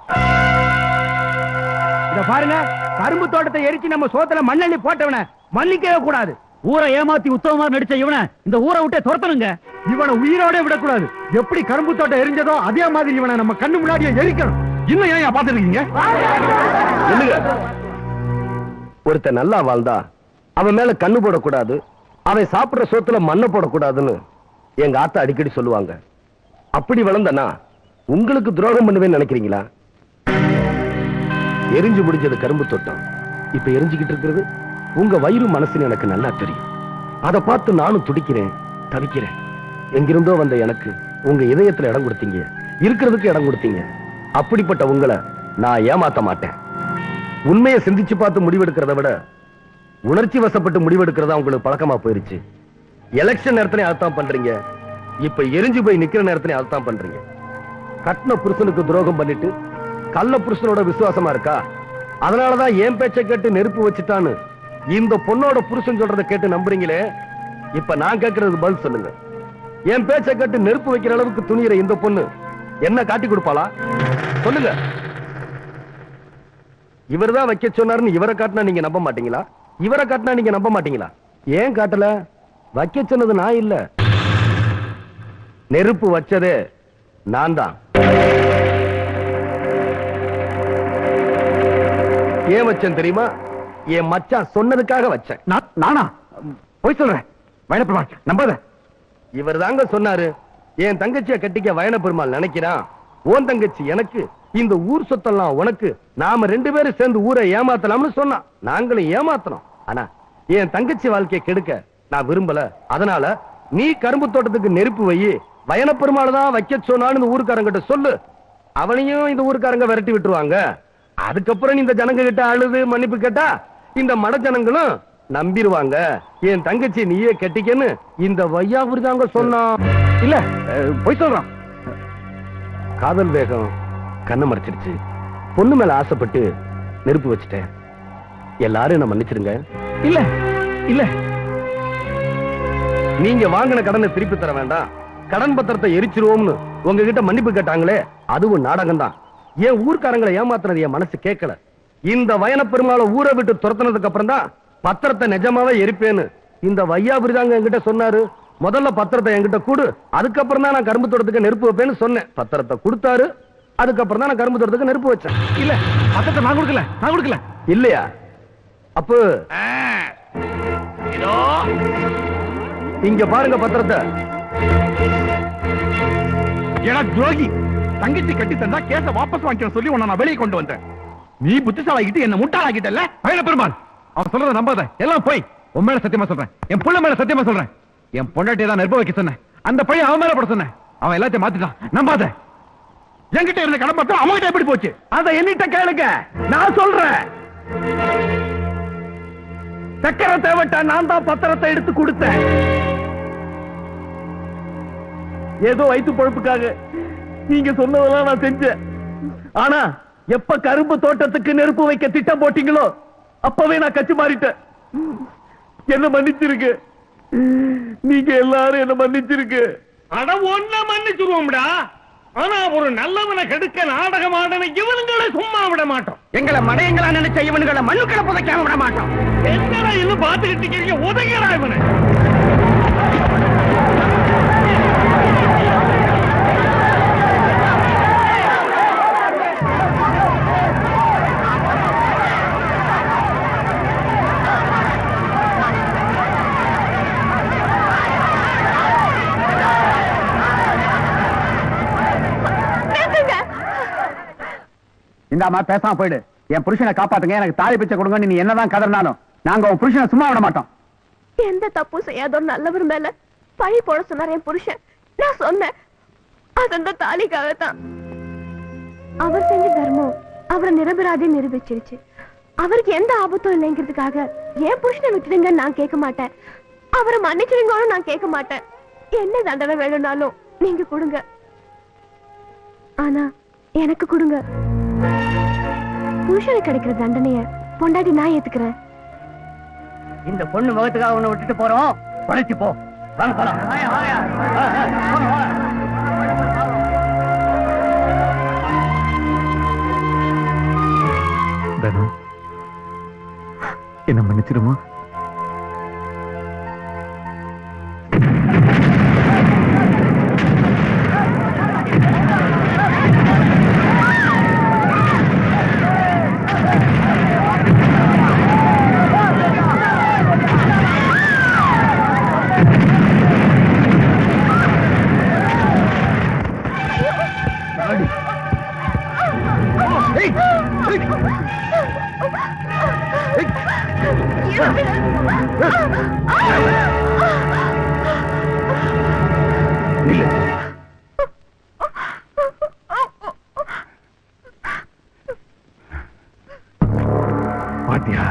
இத பாருங்க, கரும்பு தோட்டத்தை எரிச்சு நம்ம சோத்துல மண்ணெண்ணி போட்டவன மன்னிக்கவே கூடாது. ஊரை ஏமாத்தி உத்தமமா நடிச்ச இவனை இந்த ஊரை விட்டே துரத்தணுங்க. இவனை உயிரோட விடக்கூடாது. எப்படி கரும்பு தோட்டம் எரிஞ்சதோ அதே மாதிரி இவனை நம்ம கண்ணு முன்னாடியே எரிக்கணும். இன்னும் ஏன் பாத்துருக்கீங்க? ஒருத்த நல்லா வாழ்ந்தா அவன் மேல கண்ணு போடக்கூடாது, அவன் சாப்பிடுற சோத்துல மண்ணை போடக்கூடாதுன்னு எங்க ஆத்தா அடிக்கடி சொல்லுவாங்க. அப்படி வளர்ந்தனா உங்களுக்கு துரோகம் பண்ணுவேன்னு நினைக்கிறீங்களா? எரிஞ்சு முடிஞ்சது கரும்பு தோட்டம், இப்ப எரிஞ்சுக்கிட்டு இருக்கிறது உங்க வயிறு மனசுன்னு எனக்கு நல்லா தெரியும். அதை பார்த்து நானும் துடிக்கிறேன், தவிக்கிறேன். எங்கிருந்தோ வந்த எனக்கு உங்க இதயத்துல இடம் கொடுத்தீங்க, இருக்கிறதுக்கு இடம் கொடுத்தீங்க. அப்படிப்பட்ட உங்களை நான் ஏமாத்த மாட்டேன். உண்மையை சிந்திச்சு பார்த்து முடிவெடுக்கிறத விட உணர்ச்சி வசப்பட்டு முடிவெடுக்கிறதா உங்களுக்கு பழக்கமா போயிருச்சு. எலெக்ஷன் நேரத்திலே அதான் பண்றீங்க, இப்ப எரிஞ்சு போய் நிக்கிற நேரத்திலே அதான் பண்றீங்க. கட்டின புருஷனுக்கு துரோகம் பண்ணிட்டு கள்ள புருஷனோட விசுவாசமா இருக்கா? அதனாலதான் என் பேச்சை கேட்டு நெருப்பு வச்சுட்டான்னு இந்த பொண்ணோட புருஷன் சொல்றதை கேட்டு நம்புறீங்களே. இப்ப நான் கேட்கறது பதில் சொல்லுங்க. என் பேச்சை கேட்டு நெருப்பு வைக்கிற அளவுக்கு துணியிற இந்த பொண்ணு என்ன காட்டி கொடுப்பாளா? சொல்லுங்க. இவர்தான் வைக்க சொன்னாருன்னு இவரை காட்டினா நீங்க நம்ப மாட்டீங்களா? இவரை காட்டினா நீங்க நம்ப மாட்டீங்களா? ஏன் காட்டல? வைக்க சொன்னது நான் இல்ல, நெருப்பு வச்சதே நான் தான். ஏன் வச்சேன் தெரியுமா? என் மச்சான் சொன்னதுக்காக வச்சேன். நானா போய் சொல்றேன்? வயனப்பெருமாள் நம்பாத. இவர் தாங்க சொன்னாரு, என் தங்கச்சியை கட்டிக்க வயனப்பெருமாள் நினைக்கிறான், உன் தங்கச்சி எனக்கு, இந்த ஊர் சொத்தெல்லாம் உனக்கு, நாம 2 பேரும் சேர்ந்து ஊரை ஏமாத்தலாம்னு சொன்னான். நாங்களும் ஏமாத்தணும். ஆனா என் தங்கச்சி வாழ்க்கையை கெடுக்க நான் விரும்பல. அதனால நீ கரும்பு தோட்டத்துக்கு நெருப்பு வை, வயனப்பெருமாள் தான் வைக்க சொன்னான்னு இந்த ஊருக்காரங்கிட்ட சொல்லு. அவனையும் இந்த ஊருக்காரங்க விரட்டி விட்டுருவாங்க. அதுக்கப்புறம் நீ இந்த ஜனங்க கிட்ட அழுது மன்னிப்பு கேட்டா இந்த மட ஜனங்களும் நம்பிடுவாங்க. என் தங்கச்சி நீயே கட்டிக்கன்னு இந்த வையாபுரி தாங்க சொன்னான். இல்ல போய் சொல்றான். காதல் வேகம் கண்ணை மறைச்சிருச்சு. பொண்ணு மேல ஆசைப்பட்டு நெருப்பு வச்சுட்டேன். எல்லாரும் என்ன மன்னிச்சிருங்க. இல்ல இல்ல, நீங்க வாங்கின கடனை திருப்பி தர வேண்டாம், கடன் பத்திரத்தை எரிச்சிருவோம்னு உங்ககிட்ட மன்னிப்பு கேட்டாங்களே, அதுவும் நாடகம் தான். என் ஊர்க்காரங்களை ஏமாத்துறது என் மனசு கேட்கல. இந்த வயனப்பெருமாளை ஊரை விட்டு துரத்துனதுக்கு அப்புறம் தான் பத்திரத்தை நிஜமாவே எரிப்பேன்னு இந்த வையாபுரி தாங்க என்கிட்ட சொன்னாரு. முதல்ல பத்திரத்தை என்கிட்ட கொடு, அதுக்கப்புறம் தான் நான் கரும்பு தோட்டத்துக்கு நெருப்பு வைப்பேன்னு சொன்னேன். பத்திரத்தை கொடுத்தாரு, அதுக்கப்புறம் தான் நான் கரும்பு தோட்டத்துக்கு நெருப்பு வச்சேன். இல்ல பத்திரத்தை நான் கொடுக்கல. இல்லையா? அப்போ இங்க பாருங்க பத்திரத்தை. ஏன்னா துரோகி, தங்கச்சி கட்டி தந்தா கேஸ வாபஸ் வாங்கிக்க சொல்லி உன்னை நான் வெளியே கொண்டு வந்தேன். நீ புத்திசாலிக்கிட்டு என்ன முட்டாளாக்கிட்டல. வயனப்பெருமாள் அவன் சொல்றத நம்பாத, எல்லாம் போய். உன் மேல சத்தியமா சொல்றேன், என் புள்ள மேல சத்தியமா சொல்றேன், என் பொண்டாட்டியை தான் நெருப்ப வைக்க சொன்னேன். அந்த பையன் அவன் மேல போட சொன்னேன், அவன் எல்லாத்தையும் மாத்திட்டான். நம்பாத. என்கிட்ட இருந்த கடன் பத்திரம் அவன்கிட்ட எப்படி போச்சு? அதை என்னிட்ட கேளுங்க, நான் சொல்றேன். சக்கரை தேவட்டா நான் தான் பத்திரத்தை எடுத்து கொடுத்தேன். ஏதோ வயிற்று பொழப்புக்காக நீங்க சொன்னதெல்லாம் நான் செஞ்சேன். ஆனா எப்ப கரும்பு தோட்டத்துக்கு நெருப்பு வைக்க திட்டம் போட்டீங்களோ அப்பவே நான் கட்சி மாறிட்டேன். என்ன மன்னிச்சிருக்கு, நீங்க எல்லாரும் என்ன மன்னிச்சிருக்கு. அட ஒன்ன மன்னிச்சிருவோம்டா. ஆனா ஒரு நல்லவனை கெடுக்க நாடகம் ஆடன இவனுங்களை சும்மா விட மாட்டோம். எங்களை மடையங்களா நினைச்ச இவனுங்களை மண்ணுக்களை புதைக்காம விட மாட்டோம். என்னடா இன்னும் பாத்துக்கிட்டு இருக்கீங்க? உதகிறா இவனை. இந்தாமா பேசாம போயிடு. என் புருஷனை காப்பாத்துங்க, எனக்கு தாலி பிச்சை கொடுங்க. நீ என்னதான் கதறினாலும் நாங்க உன் புருஷனை சும்மா விட மாட்டோம். எந்த தப்பு செய்யாத நல்லவர் மேல பழி போட சொன்னார் என் புருஷன். நான் சொன்னேன், அது அந்த தாலிக்காகத்தான். அவர் செஞ்ச தர்மம் அவரை நிரபராதி நிரூபிச்சிருச்சு. அவருக்கு எந்த ஆபத்தும் இல்லைங்கிறதுக்காக என் புருஷனை விட்டுடுங்க நான் கேட்க மாட்டேன். அவரை மன்னிச்சிருங்கன்னு நான் கேட்க மாட்டேன். என்ன தண்டனை வேணும்னாலும் நீங்க கொடுங்க, ஆனா எனக்கு கொடுங்க. புருஷனுக்கு கிடைக்கிற தண்டனைய பொண்டாட்டி நான் ஏத்துக்கிறேன். இந்த பொண்ணு முகத்துக்காக உன்னை விட்டுட்டு போறோம். உழைச்சு போ. வாங்க போலாம். தனு, என்ன மன்னிச்சிருமா? பாத்தியா,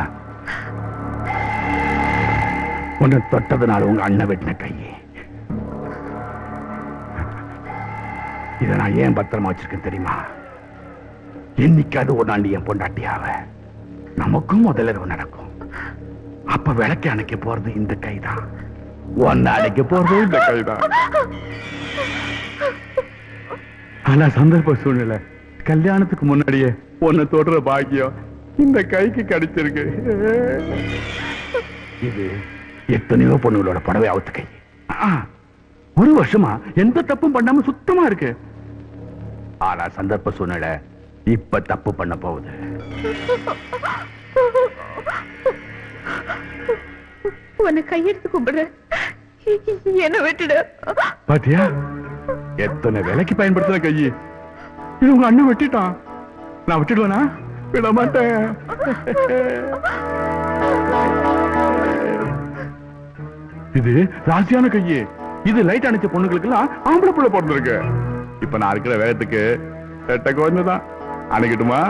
உன்னை தொட்டதுனால உங்க அண்ணன் வெட்டின கையே. இதை நான் ஏன் பத்திரமா வச்சிருக்கேன் தெரியுமா? என்னைக்காவது ஒரு நாள் என் பொண்டாட்டியாவ நமக்கும் முதலிரவு நடக்கும். அப்ப விளக்கு அணைக்க போறது இந்த கைதான், ஒன்னு அணைக்க போறது இந்த கைதான். ஆனா சந்தர்ப்ப சூழ்நிலை கல்யாணத்துக்கு முன்னாடியே ஒன்னு தொடுற பாக்கியம் இந்த கைக்கு கிடைச்சிருக்கு. இது எத்தனையோ பொண்ணுகளோட புடவை அவுத்து கை. ஒரு வருஷமா எந்த தப்பும் பண்ணாம சுத்தமா இருக்கு. ஆனா சந்தர்ப்ப சூழ்நிலை இப்ப தப்பு பண்ண போகுது. உன்னை கையெடுத்து கும்பிடுறேன், என்ன விட்டுடு. பாத்தியா எத்தனை வேலைக்கு பயன்படுத்துற கையி, இது உங்க அண்ணன் வெட்டிட்டான். நான் விட்டுடுவேனா? விட மாட்டேன். இது ராசியான கையி. இது லைட் அணைச்ச பொண்ணுங்களுக்கு எல்லாம் ஆம்பளை புள்ள பிறந்திருக்கு. இப்ப நான் இருக்கிற வேகத்துக்கு ரெட்ட குழந்தைதான். அணைக்கட்டுமா?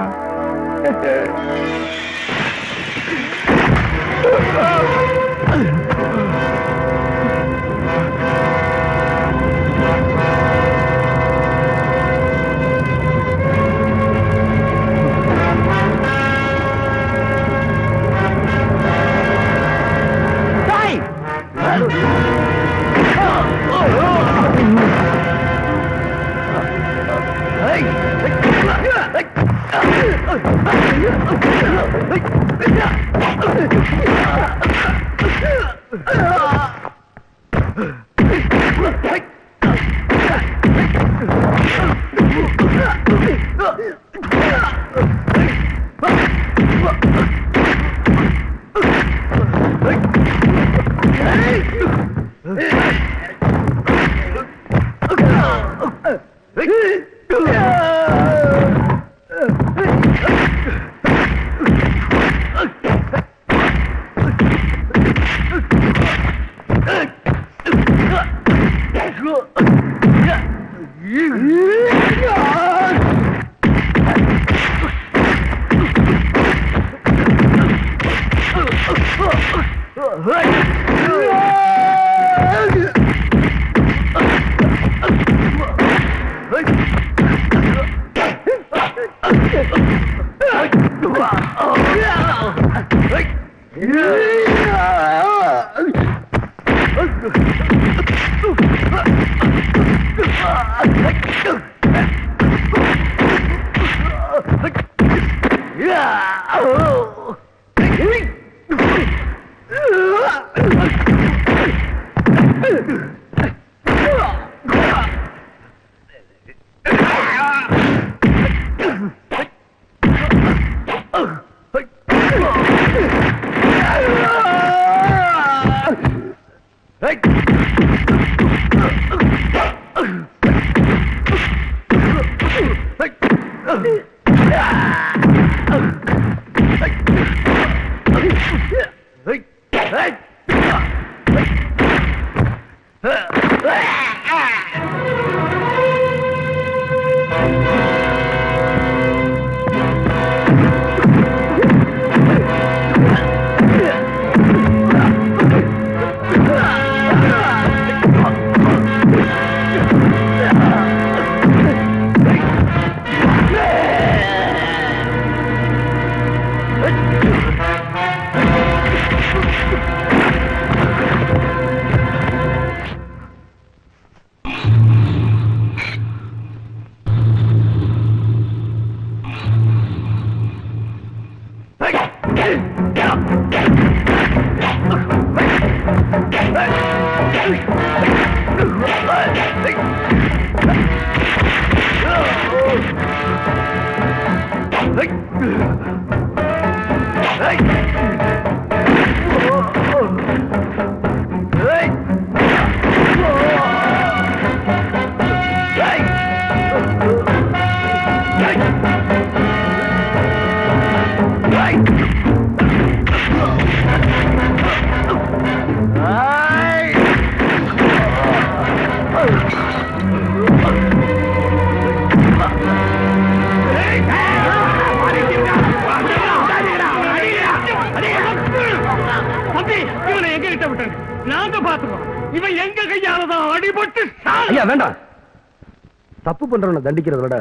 தப்பு பண்றவனை தண்டிக்கிறத விட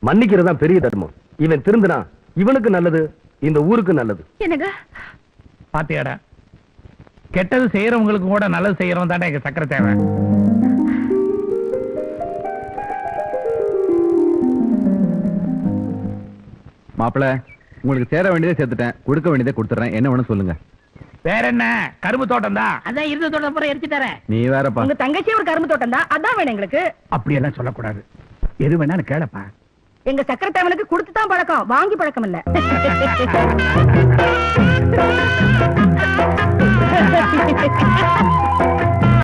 மன்னிக்கிறதா பெரிய தர்மம். இவன் திருந்தினா இவனுக்கு நல்லது, இந்த ஊருக்கு நல்லது. என்னங்க பாத்தியாடா, கெட்டது செய்யறவங்களுக்கு கூட நல்லது செய்யறவன் தானே எங்க சக்கரை தேவை. மாப்பிள, உங்களுக்கு சேர வேண்டியதை சேர்த்துட்டேன், கொடுக்க வேண்டியதை கொடுத்துறேன். என்ன வேணும் சொல்லுங்க. வேற என்ன? கரும்பு தோட்டம் தான். அதான் இருந்த தோட்டம் பூரா எரிச்சு தரேன். நீ வேறப்பா. உங்க தங்கச்சி ஒரு கரும்பு தோட்டம் தான், அதான் வேணும் எங்களுக்கு. அப்படி எல்லாம் சொல்லக்கூடாது. எது வேணாலும் கேளப்பா. எங்க சக்கரை தேவனுக்கு கொடுத்து தான் பழக்கம், வாங்கி பழக்கம் இல்ல.